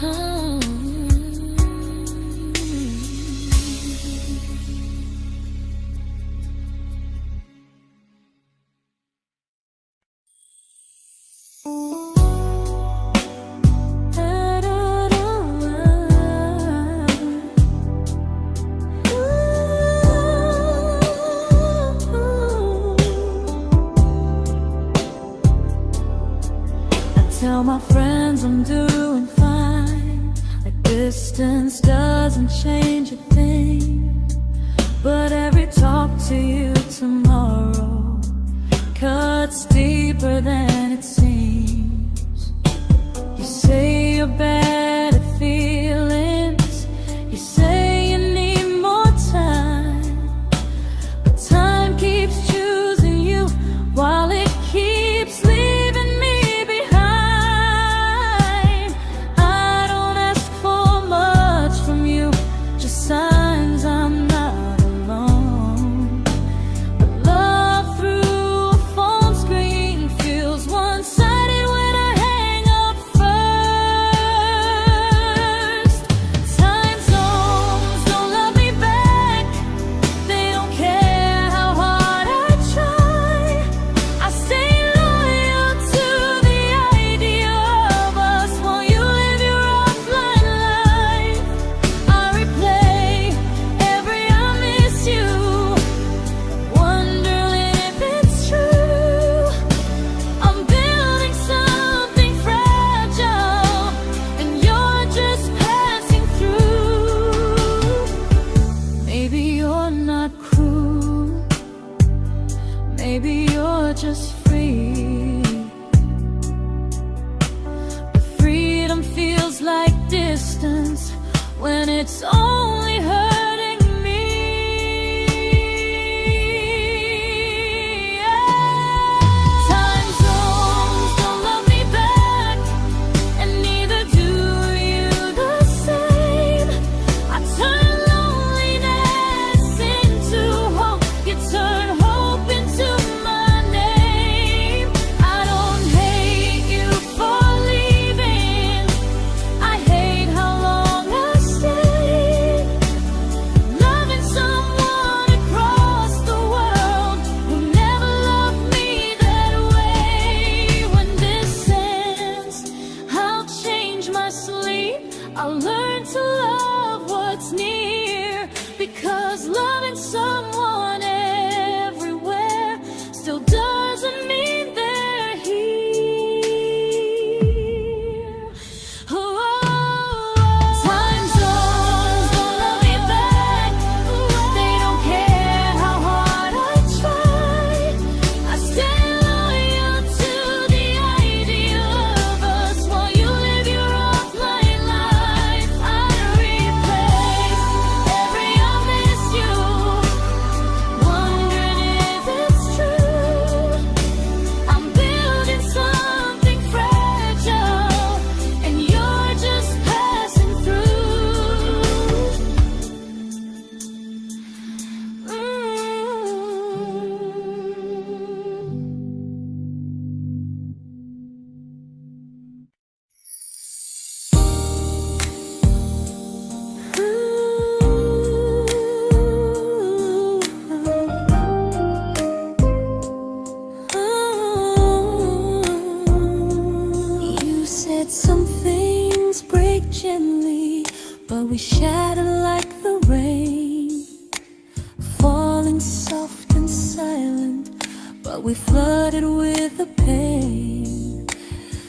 Oh. Tell my friends I'm doing fine, like distance doesn't change a thing. But every talk to you tomorrow cuts deeper than it seems. you're bad at feelings. You say you need more time, but time keeps choosing you while it keeps leaving me behind. I don't ask for much from you, just signs I'm not alone. But love through a phone screen feels one-sided when I hang up first. Time zones don't love me back. They don't care how hard I try. I stay loyal to the idea of us while you live your offline life. I replay every I miss you, wondering if it's true. I'm building something fragile, and you're just passing through. Maybe you're not cruel, maybe you're just free. But freedom feels like distance when it's only hurting me. Time zones don't love me back, and neither do you the same. I turn loneliness into hope, you turn hope into my name. I don't hate you for leaving, I hate how long I stayed. Loving someone across the world who never loved me that way. When this ends, I'll change my sleep, I'll learn to love what's near, because loving someone everywhere still doesn't mean they're here. Time zones don't love me back. They don't care how hard I try. I stay loyal to the idea of us while you live your offline life. I replace every I miss you, wondering if it's true. I'm building something fragile, and you're just passing through. You said some things break gently, but we shatter like the rain, falling soft and silent, but we flooded with the pain.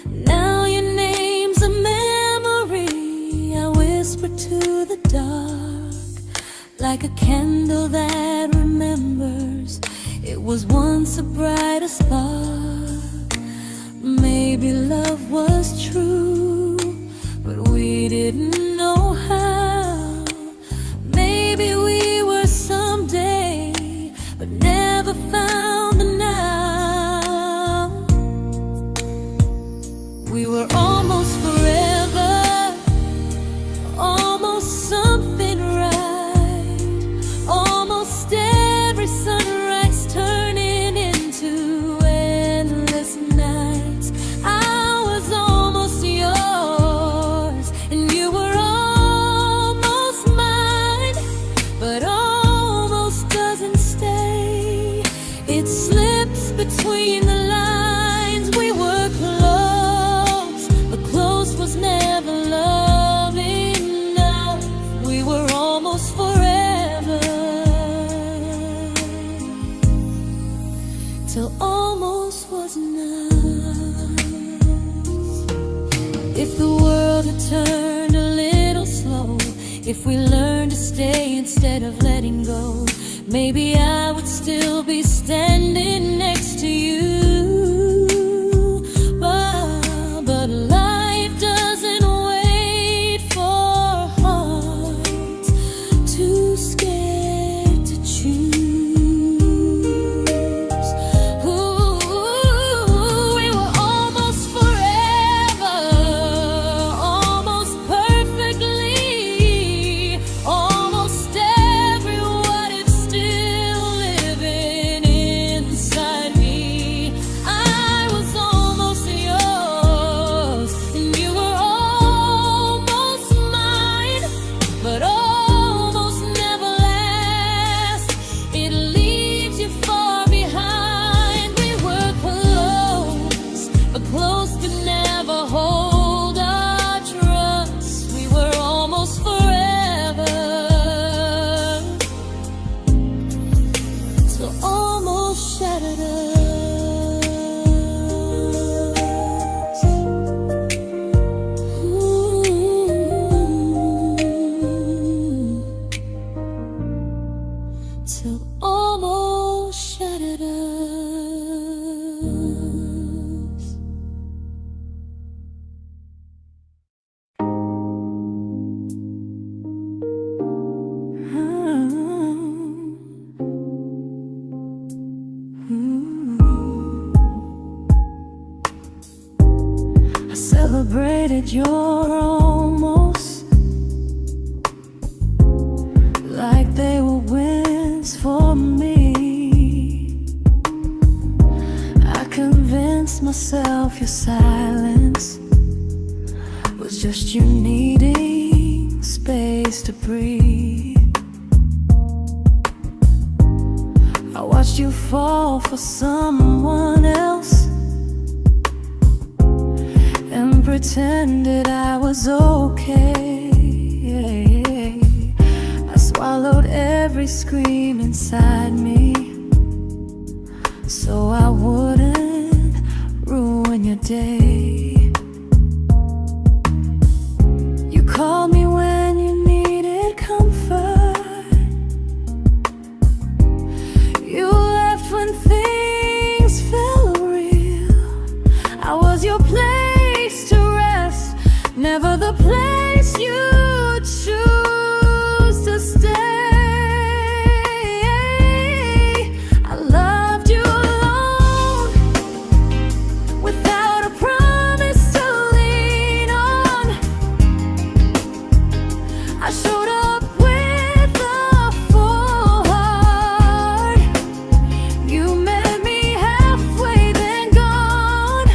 Now your name's a memory I whisper to the dark, like a candle that remembers it was once a brighter spark. Maybe love was true, but we didn't know how. Maybe we were someday, but never found the now. We were almost forever, almost something right, almost every sunrise turning into endless nights. I was almost yours, and you were almost mine, but almost doesn't stay. It slips between the lines. We were close, but close was never love enough. We were almost forever, till almost was enough. If the world had turned a little slow, if we learned to stay instead of letting go, maybe I would still be standing next to you. But life doesn't wait. I celebrated your almost like they were wins for me. I convinced myself your silence was just you needing space to breathe. I watched you fall for someone else and pretended I was okay. I swallowed every scream inside me so I wouldn't ruin your day. You called me when you needed comfort. You left when things felt real. I was your place to rest, never the place you choose to stay. I loved you alone, without a promise to lean on. I showed up with a full heart. You met me halfway, then gone.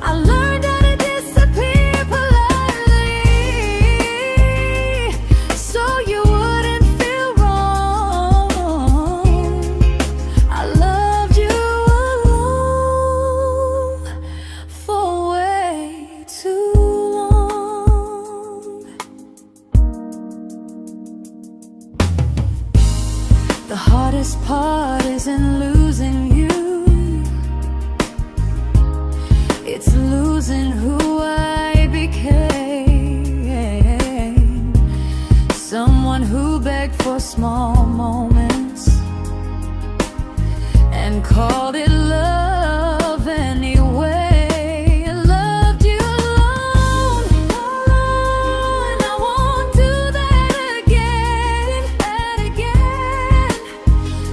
I learned how to disappear politely, so you wouldn't feel wrong. I loved you alone for way too long. The hardest part isn't losing you, it's losing who I became. Someone who begged for small moments and called it love anyway. I loved you alone, and I won't do that again.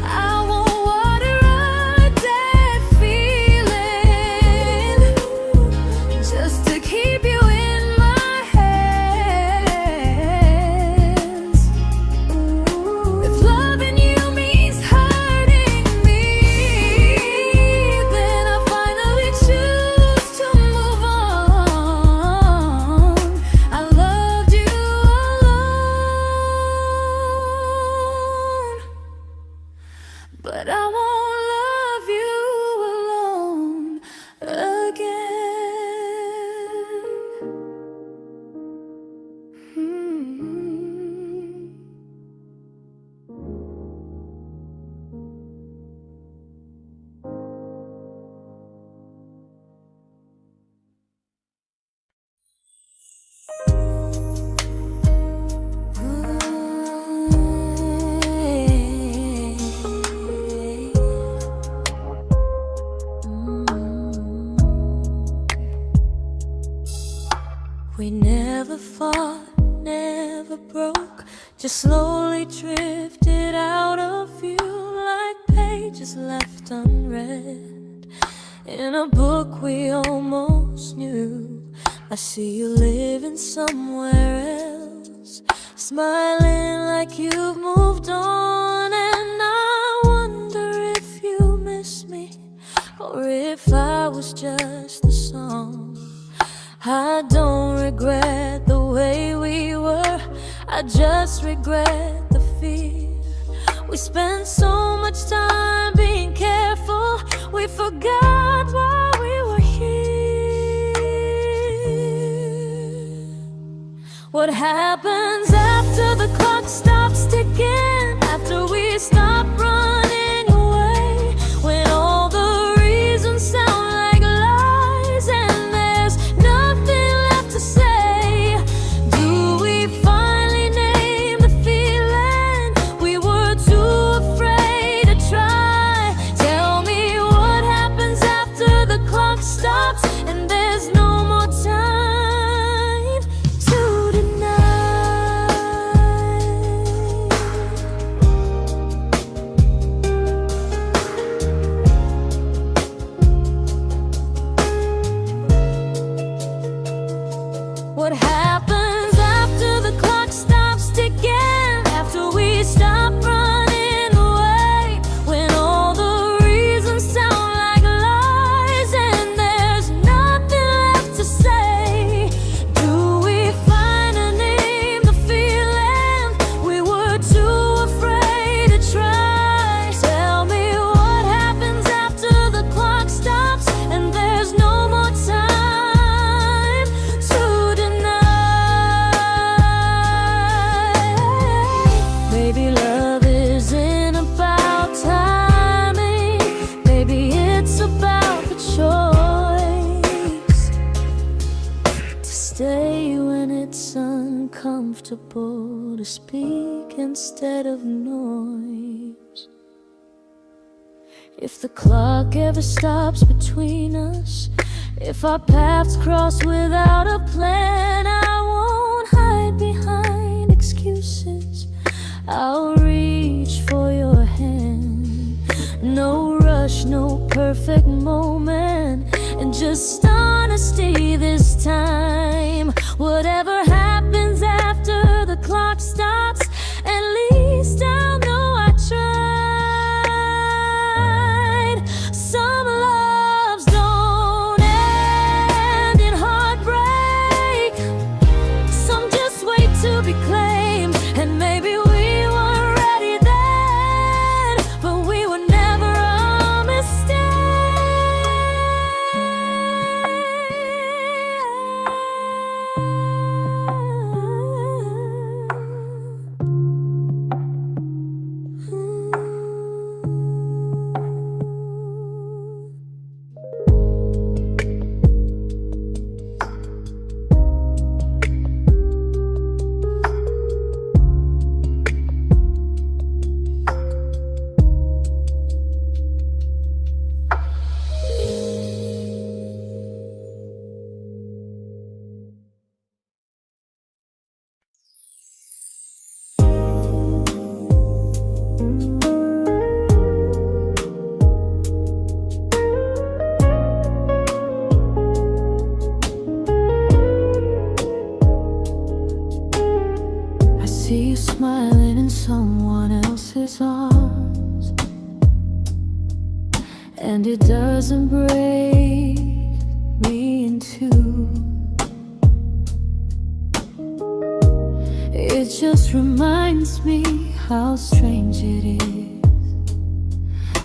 I won't water a dead feeling just to keep you in my hands. If loving you means hurting me, then I finally choose to move on. I loved you alone, but I won't love you alone again. We never fought, never broke, just slowly drifted out of view like pages left unread in a book we almost knew. I see you living somewhere else, smiling like you've moved on, and I wonder if you miss me or if I was just a song. I don't regret the way we were, I just regret the fear. We spent so much time being careful, we forgot why we were here. What happens after the clock stops ticking, after we stop running away, when all the reasons sound like lies and there's nothing left to say? Do we finally name the feeling we were too afraid to try? comfortable to speak instead of noise. If the clock ever stops between us, if our paths cross without a plan, I won't hide behind excuses. I'll reach for your hand. No rush, no perfect moment, and just honesty this time. Whatever happens after the clock stops, at least I'll know I tried. Some loves don't end in heartbreak, some just wait to be claimed. And maybe we weren't ready then, but we were never a mistake. I see you smiling in someone else's arms, and it doesn't break me in two. It just reminds me how strange it is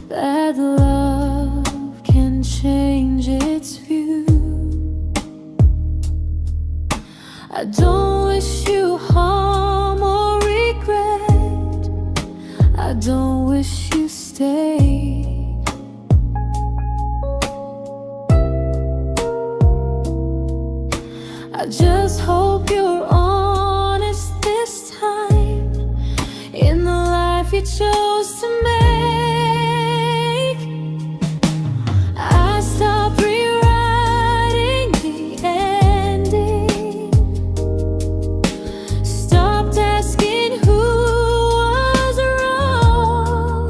that love can change its view. I don't wish you harm or regret, I don't wish you stay. I just hope you're honest this time in the life you chose to make. I stopped rewriting the ending, stopped asking who was wrong.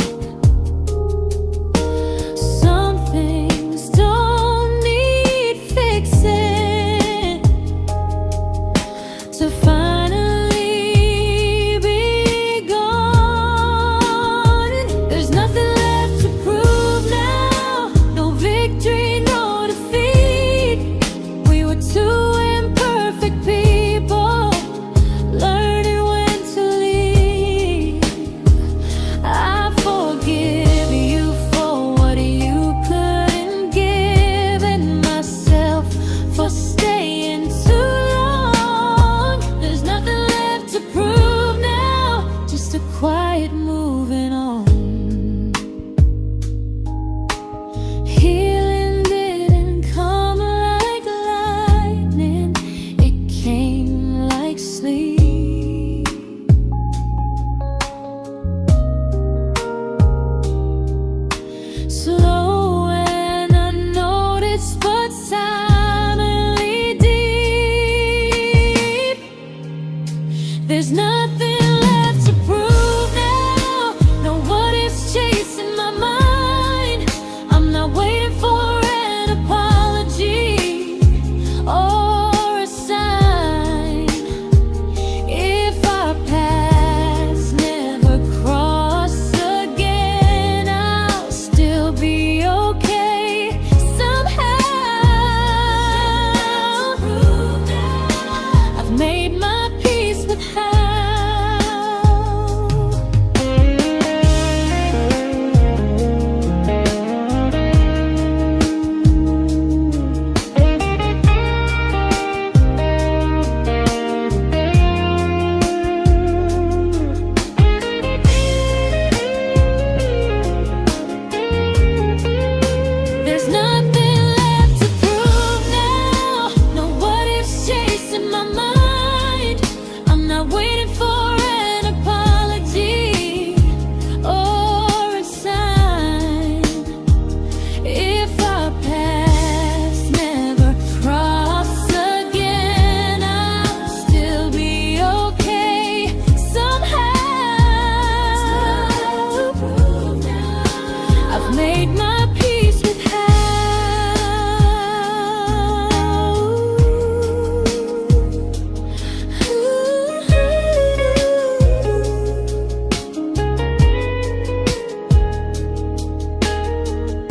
made my peace with how.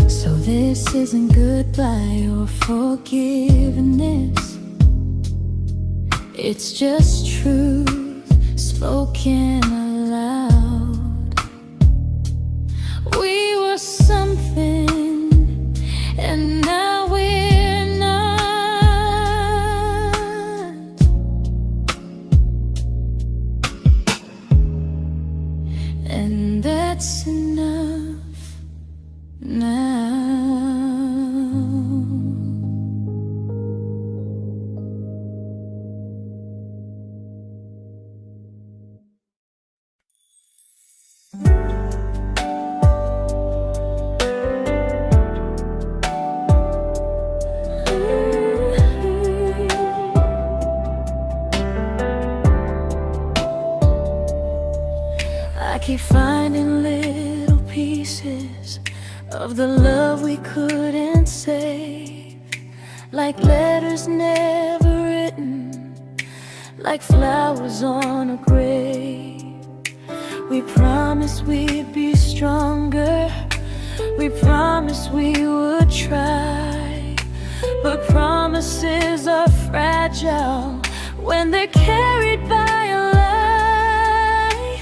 So this isn't goodbye or forgiveness, it's just truth spoken aloud. We were something, and now we're not. And that's enough now. I keep finding little pieces of the love we couldn't save, like letters never written, like flowers on a grave. We promised we'd be stronger, we promised we would try, but promises are fragile when they're carried by a lie.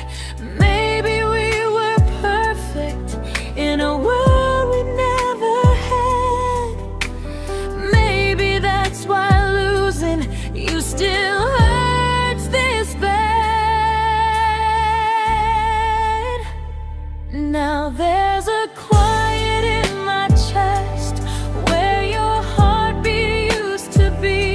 Maybe we were perfect in a world we never had. Maybe that's why losing you still hurts this bad. Now there's a quiet in my chest where your heartbeat used to be,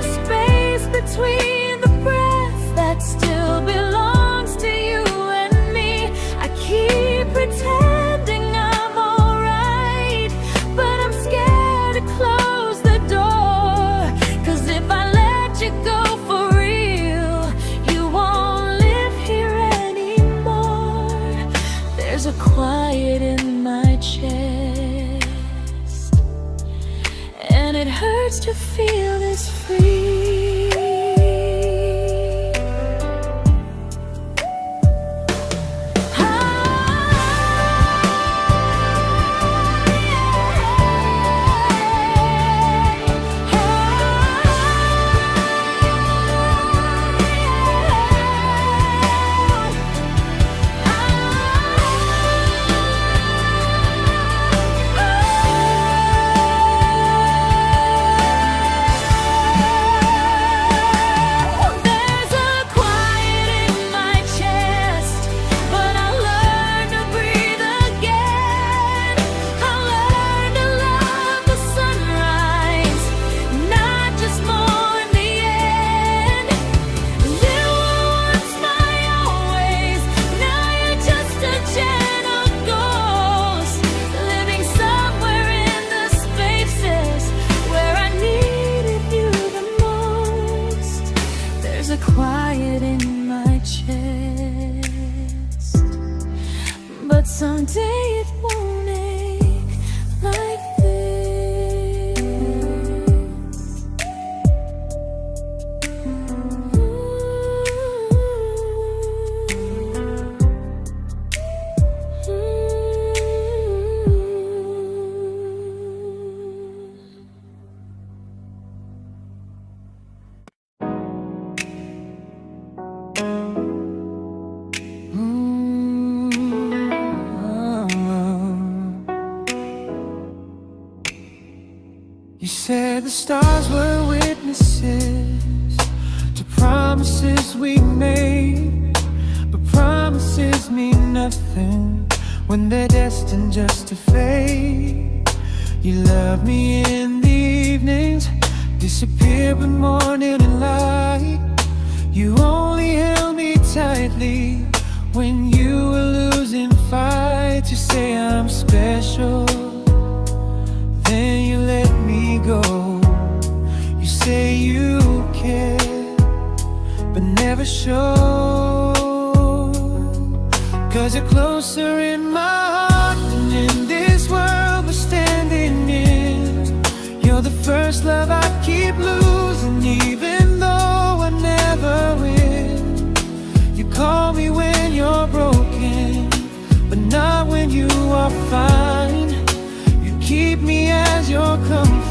a space between the breaths that still belongs to you and me. I keep pretending I'm alright, but I'm scared to close the door, 'cause if I let you go for real, you won't live here anymore. There's a quiet in my chest, and it hurts to feel this free. Quiet in my chest, but someday it won't ache like this. You said the stars were witnesses to promises we made, but promises mean nothing when they're destined just to fade. You love me in the evenings, disappear when morning and light. You only held me tightly when you were losing fights. You say I'm special, then you let me go. You say you care, but never show, 'cause you're closer in my heart than in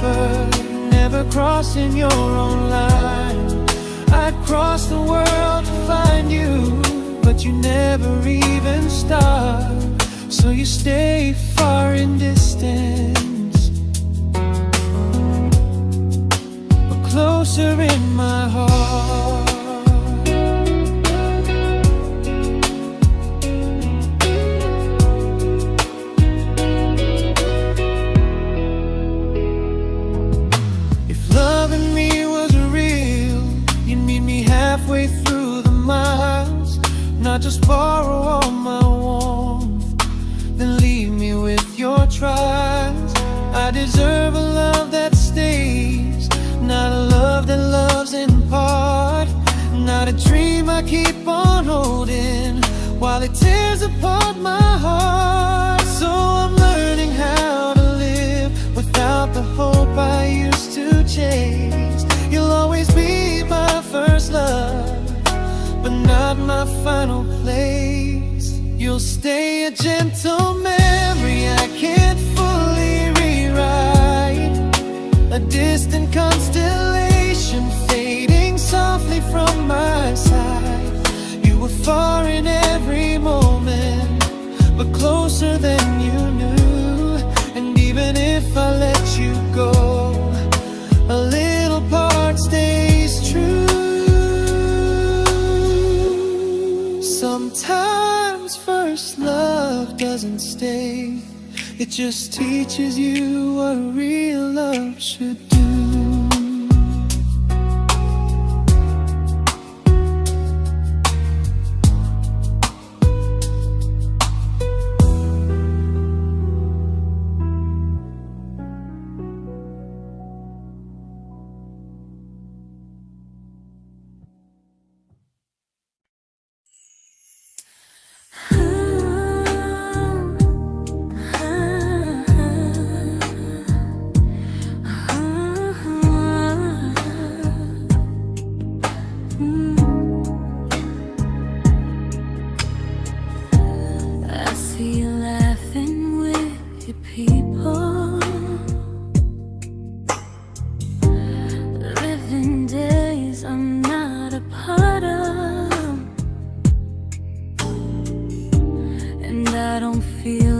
prefer never crossing your own line. I'd cross the world to find you, but you never even start. So you stay far in distance, but closer in my heart. Halfway through the miles, not just borrow all my warmth, then leave me with your trials. I deserve a love that stays, not a love that loves in part, not a dream I keep on holding while it tears apart my heart. So I'm learning how to live without the hope I used to chase. You'll always be my first love, but not my final place. You'll stay a gentle memory I can't fully rewrite, a distant constellation fading softly from my side. You were far in every moment, but closer than you knew. And even if I let you go, a little part stays true. Sometimes first love doesn't stay, it just teaches you what real love should do.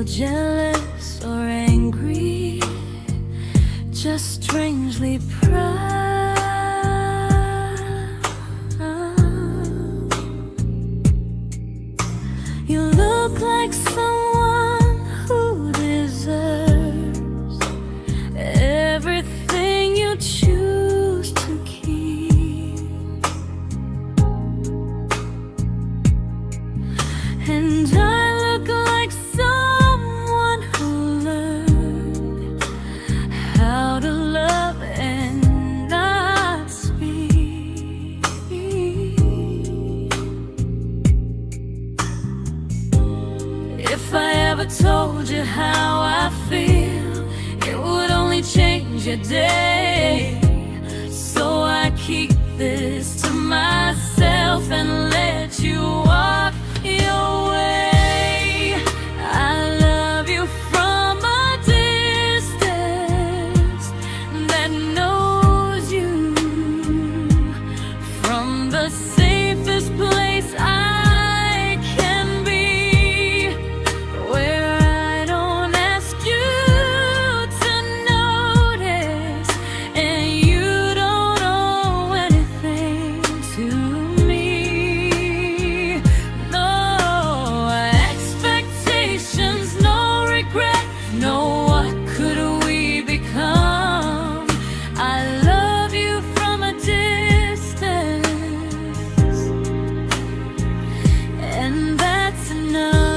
Jealous or angry, just strangely proud. You look like someone who deserves everything you choose to keep. And I look like someone who learned how to love and not speak. If I ever told you how I feel, it would only change your day. So I keep this to myself and let you walk your way. I love you from a distance that knows you, from the safest place I can be, where I don't ask you to notice and you don't owe anything to me. No expectations, no regret, no what could we become. I love you from a distance, and that's enough.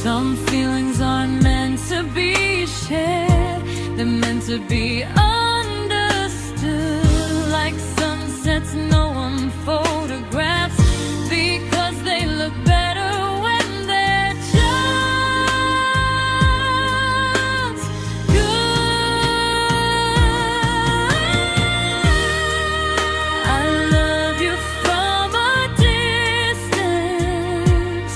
Some feelings aren't meant to be shared, they're meant to be understood. Like sunsets no one photographs, because they look better when they're just good. I love you from a distance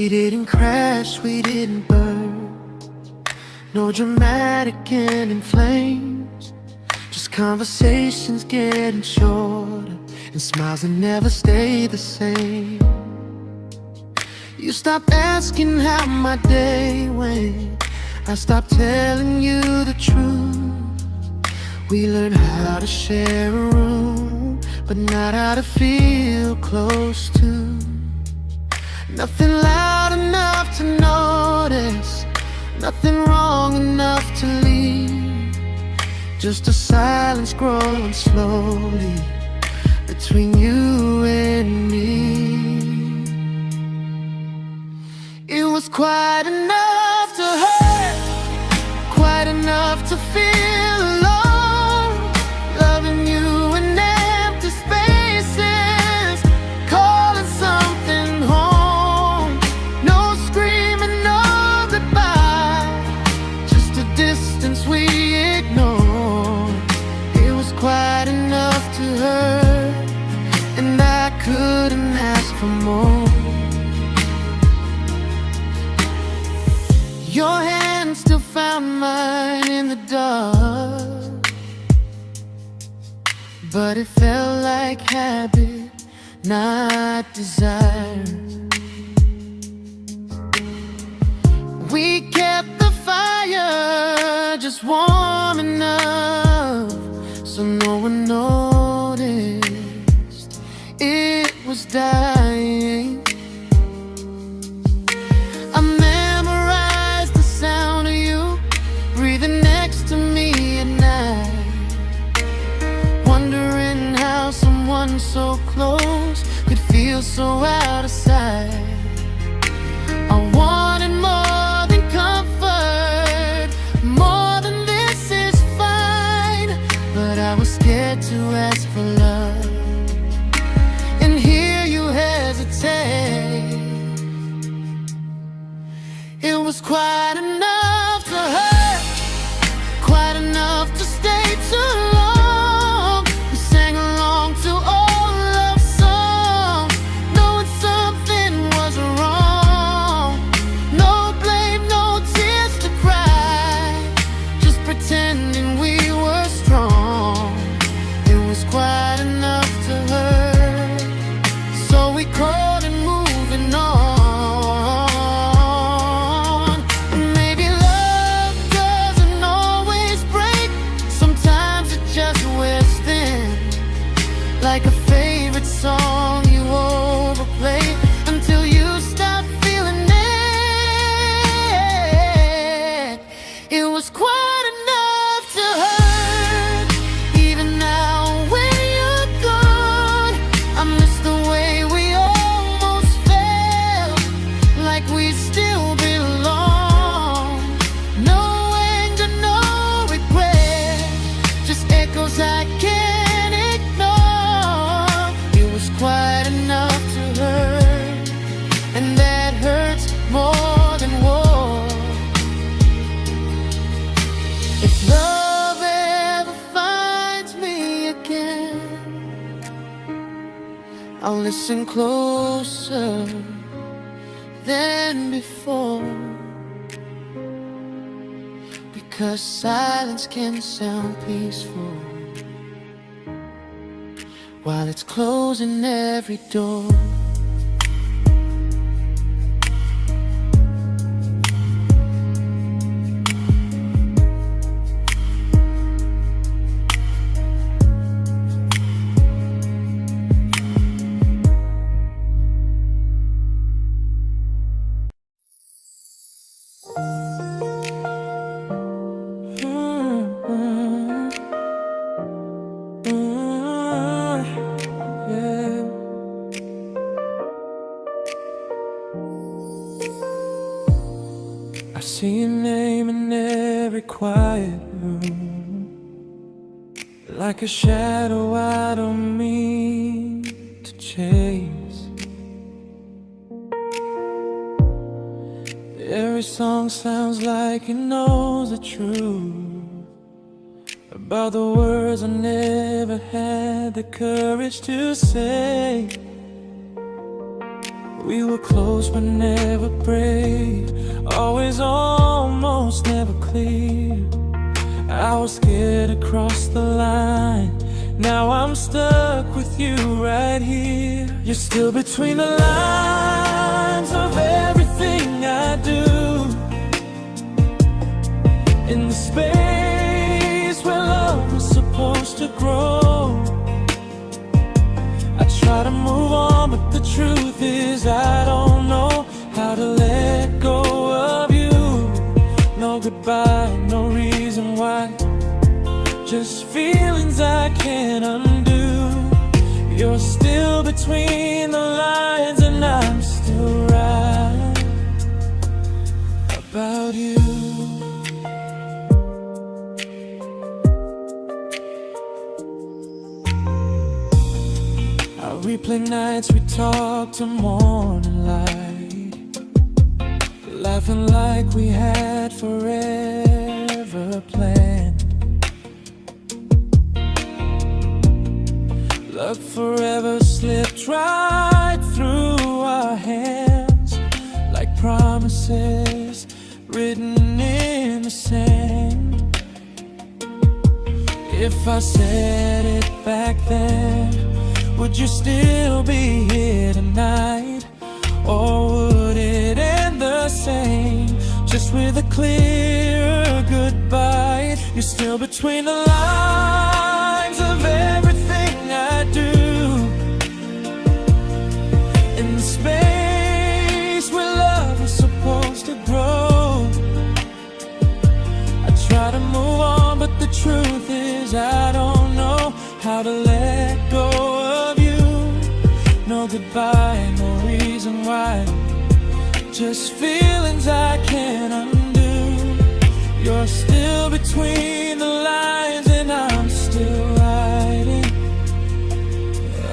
We didn't crash, we didn't burn. No dramatic end in flames. Just conversations getting shorter, and smiles that never stay the same. You stopped asking how my day went. I stopped telling you the truth. We learned how to share a room, but not how to feel close to. Nothing loud enough to notice, nothing wrong enough to leave. Just a silence growing slowly between you and me. It was quite enough to hurt, quite enough to feel alone. Loving you in empty spaces, calling something home. No screaming, no goodbye, just a distance we ignored. It was quite enough to hurt, and I couldn't ask for more. Your hand still found mine in the dark, but it felt like habit, not desire. We kept the fire just warm enough so no one noticed it was dying. I memorized the sound of you breathing next to me at night, wondering how someone so close could feel so out of sight. I wanted more than comfort, more than this is fine, but I was scared to ask for love and hear you hesitate. It was quite enough to hurt, quite enough to stay too long. We sang along to old love songs, knowing something was wrong. No blame, no tears to cry, just pretending we were strong. It was quite enough to hurt, so we crawled and moving on. Like a favorite song you overplay until you stop feeling it. It was quite enough to hurt. Even now when you're gone, I miss the way we almost felt, like we still belong. No anger, no regret, just echoes I can't ignore. It was quite enough to hurt, and that hurts more than war. If love ever finds me again, I'll listen closer than before, because silence can sound peaceful while it's closing every door. I see your name in every quiet room, like a shadow I don't mean to chase. Every song sounds like it knows the truth about the words I never had the courage to say. We were close but never brave, always almost, never clear. I was scared to cross the line, now I'm stuck with you right here. You're still between the lines of everything I do, in the space where love was supposed to grow. I try to move on, but the truth is I don't know how to let go of you. No goodbye, no reason why, just feelings I can't undo. You're still between the lines and I'm still right about you. I replay nights we talk to morning light, laughing like we had forever planned. Luck forever slipped right through our hands, like promises written in the sand. If I said it back then, would you still be here tonight? Or would it end the same, just with a clearer goodbye? You're still between the lines of everything I do, in the space where love is supposed to grow. I try to move on, but the truth is I don't know how to let go of you. No goodbye, no reason why, just feelings I can't undo. You're still between the lines and I'm still writing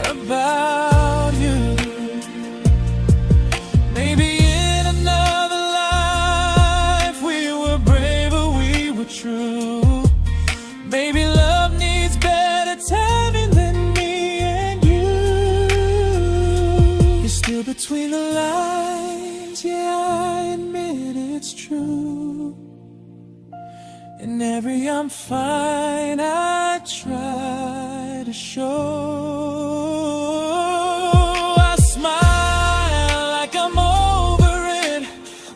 about you. Maybe in another life we were braver, we were true. Maybe love needs better timing than me and you. You're still between the lines, yeah, I admit it's true. In every I'm fine I try to show. I smile like I'm over it,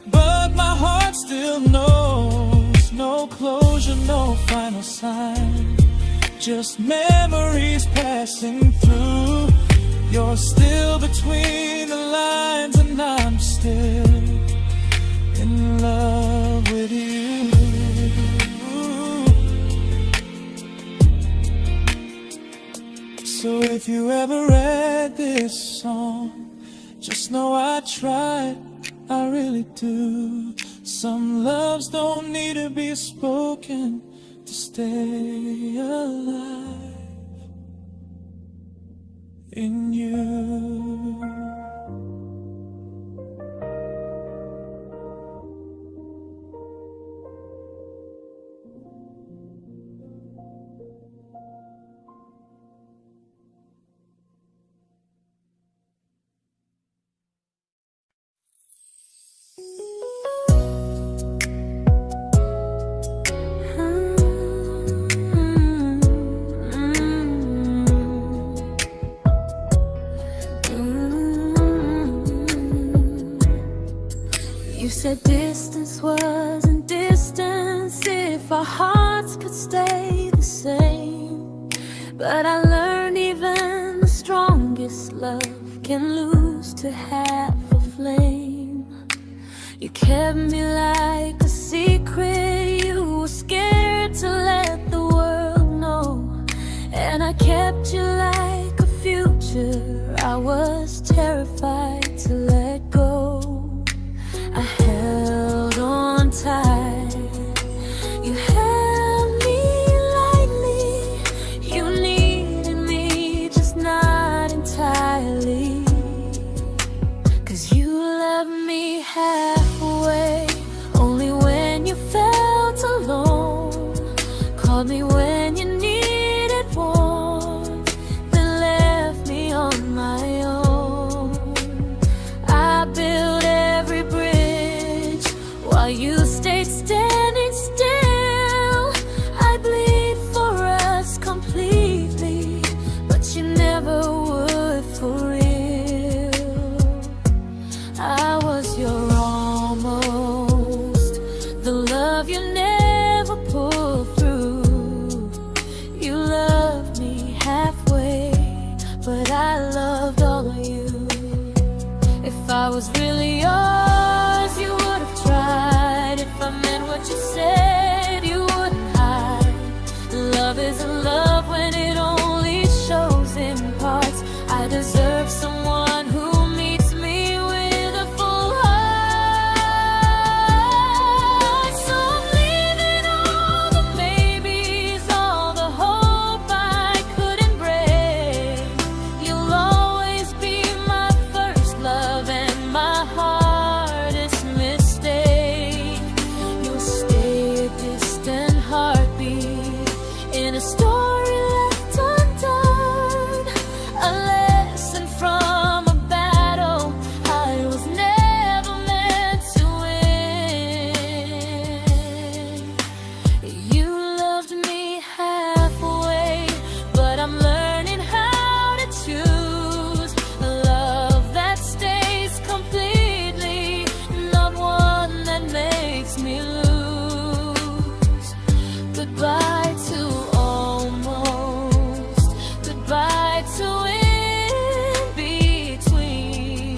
but my heart still knows. No closure, no final sign, just memories passing through. You're still between the lines and I'm still in love with you. So if you ever read this song, just know I tried, I really do. Some loves don't need to be spoken to stay alive in you. You said distance wasn't distance if our hearts could stay the same. But I learned even the strongest love can lose to half a flame. You kept me like a secret, you were scared to let the world know. And I kept you like a future, I was terrified to let go. I held on tight, you held me lightly. You needed me, just not entirely. 'Cause you loved me halfway, only when you felt alone. Called me when you needed warmth, then left me on my own. I while you stayed standing still. I bleed for us completely, but you never would for real. I was your almost, the love you never pulled through. You loved me halfway, but I loved all of you. If I was really yours, you would have tried. If I meant what you said, you wouldn't hide. Love isn't love when it only shows in parts. I deserve someone who meets me with a full heart. So I'm leaving all the maybes, all the hope I couldn't break. You'll always be my first love and my hardest mistake. You'll stay a distant heartbeat in a story left undone, a lesson from a battle I was never meant to win. You loved me halfway, but I'm learning how to choose a love that stays completely, not one that makes me lose. Goodbye to almost, goodbye to in between.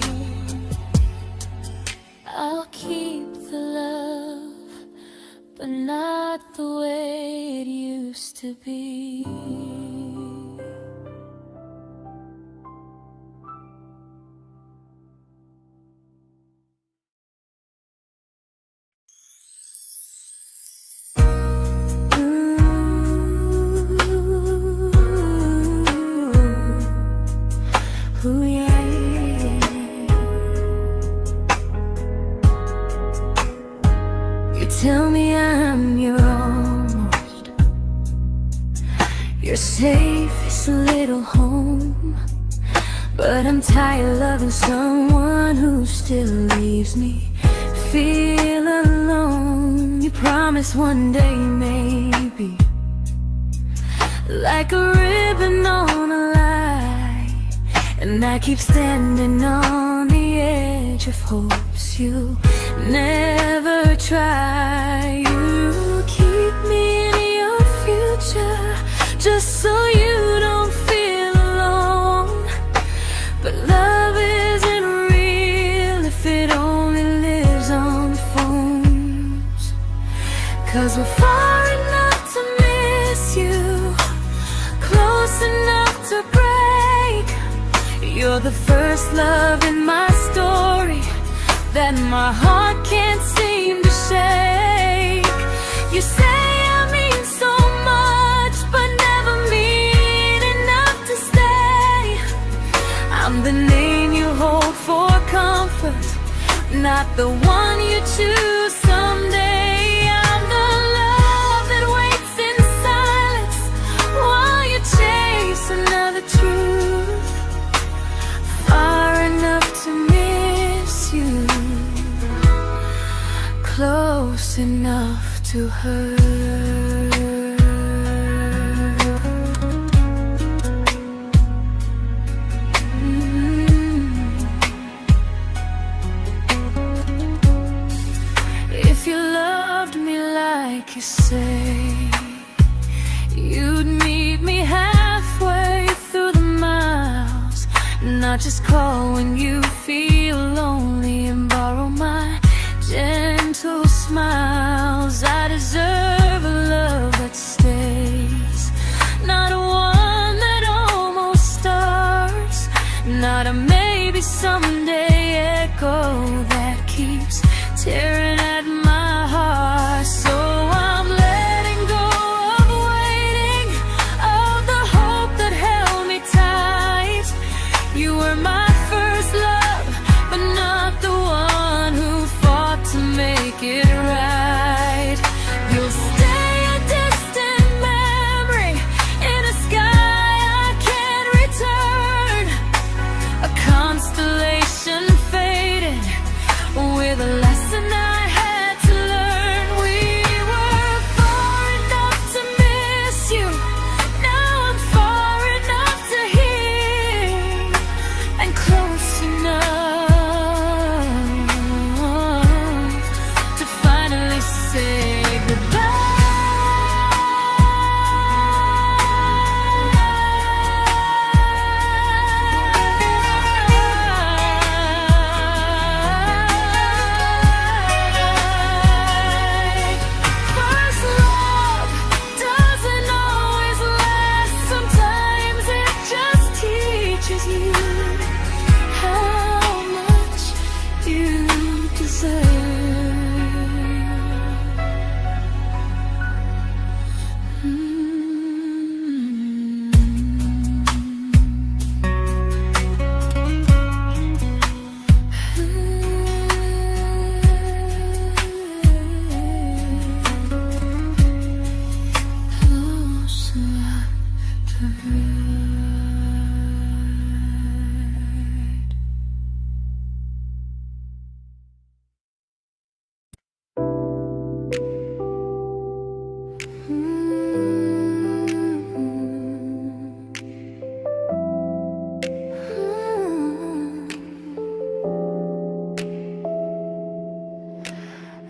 I'll keep the love, but not the way it used to be. Ooh, yeah. You tell me I'm your almost, your safest little home, but I'm tired loving someone who still leaves me feel alone. You promise one day maybe, like a ribbon on a line, and I keep standing on the edge of hopes you never try. You keep me in your future just so you don't feel alone. But love isn't real if it only lives on the phones. 'Cause we're far enough to miss you, close enough to break. You're the first love in my story that my heart can't seem to shake. You say I mean so much, but never mean enough to stay. I'm the name you hold for comfort, not the one you choose someday. I'm the love that waits in silence while you chase another truth. Far enough to miss you, close enough to hurt. If you loved me like you say, you'd meet me halfway through the miles, not just call when you feel lonely and borrow my gentle smiles. I deserve a love that stays, not one that almost starts, not a maybe someday echo that keeps tearing at my heart. So I'm letting go of waiting, of the hope that held me tight. You were my first love, but not the one who fought to make it right. You'll stay a distant memory in a sky I can't return, a constellation faded with a lesson I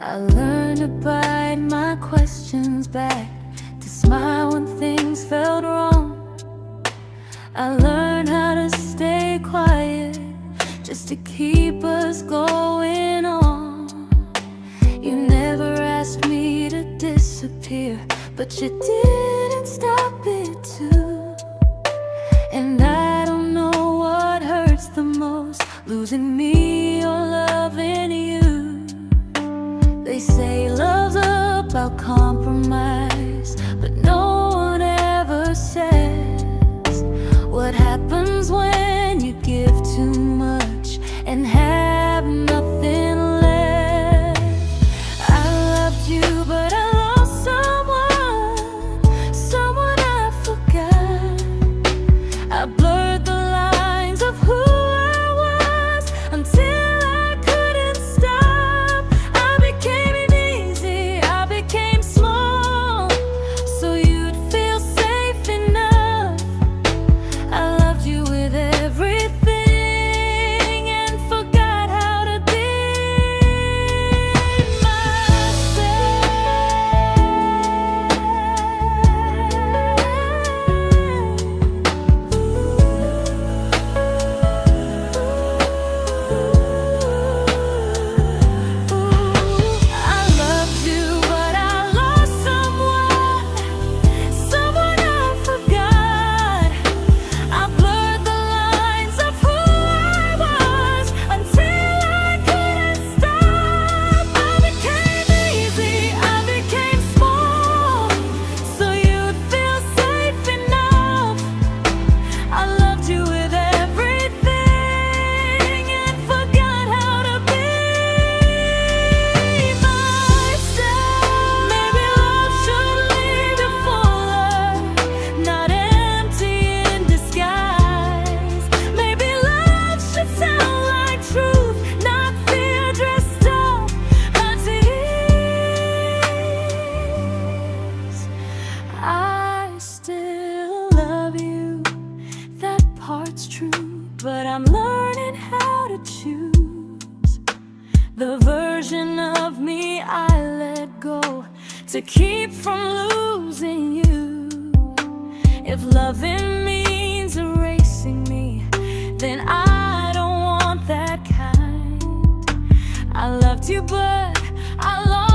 I learned to bite my questions back, to smile when things felt wrong. I learned how to stay quiet, just to keep us going on. You never asked me to disappear, but you didn't stop it too. And I don't know what hurts the most, losing me or loving you. They say love's about compromise, but no one ever says what happens when you give too much and have nothing left. I loved you, but I lost someone I forgot. I blurred the lines of who I was until I couldn't stop. I became easy, I became small, so you'd feel safe enough. I loved you with everything and forgot how to be but I'm learning how to choose the version of me I let go to keep from losing you. If loving means erasing me, then I don't want that kind. I loved you, but I lost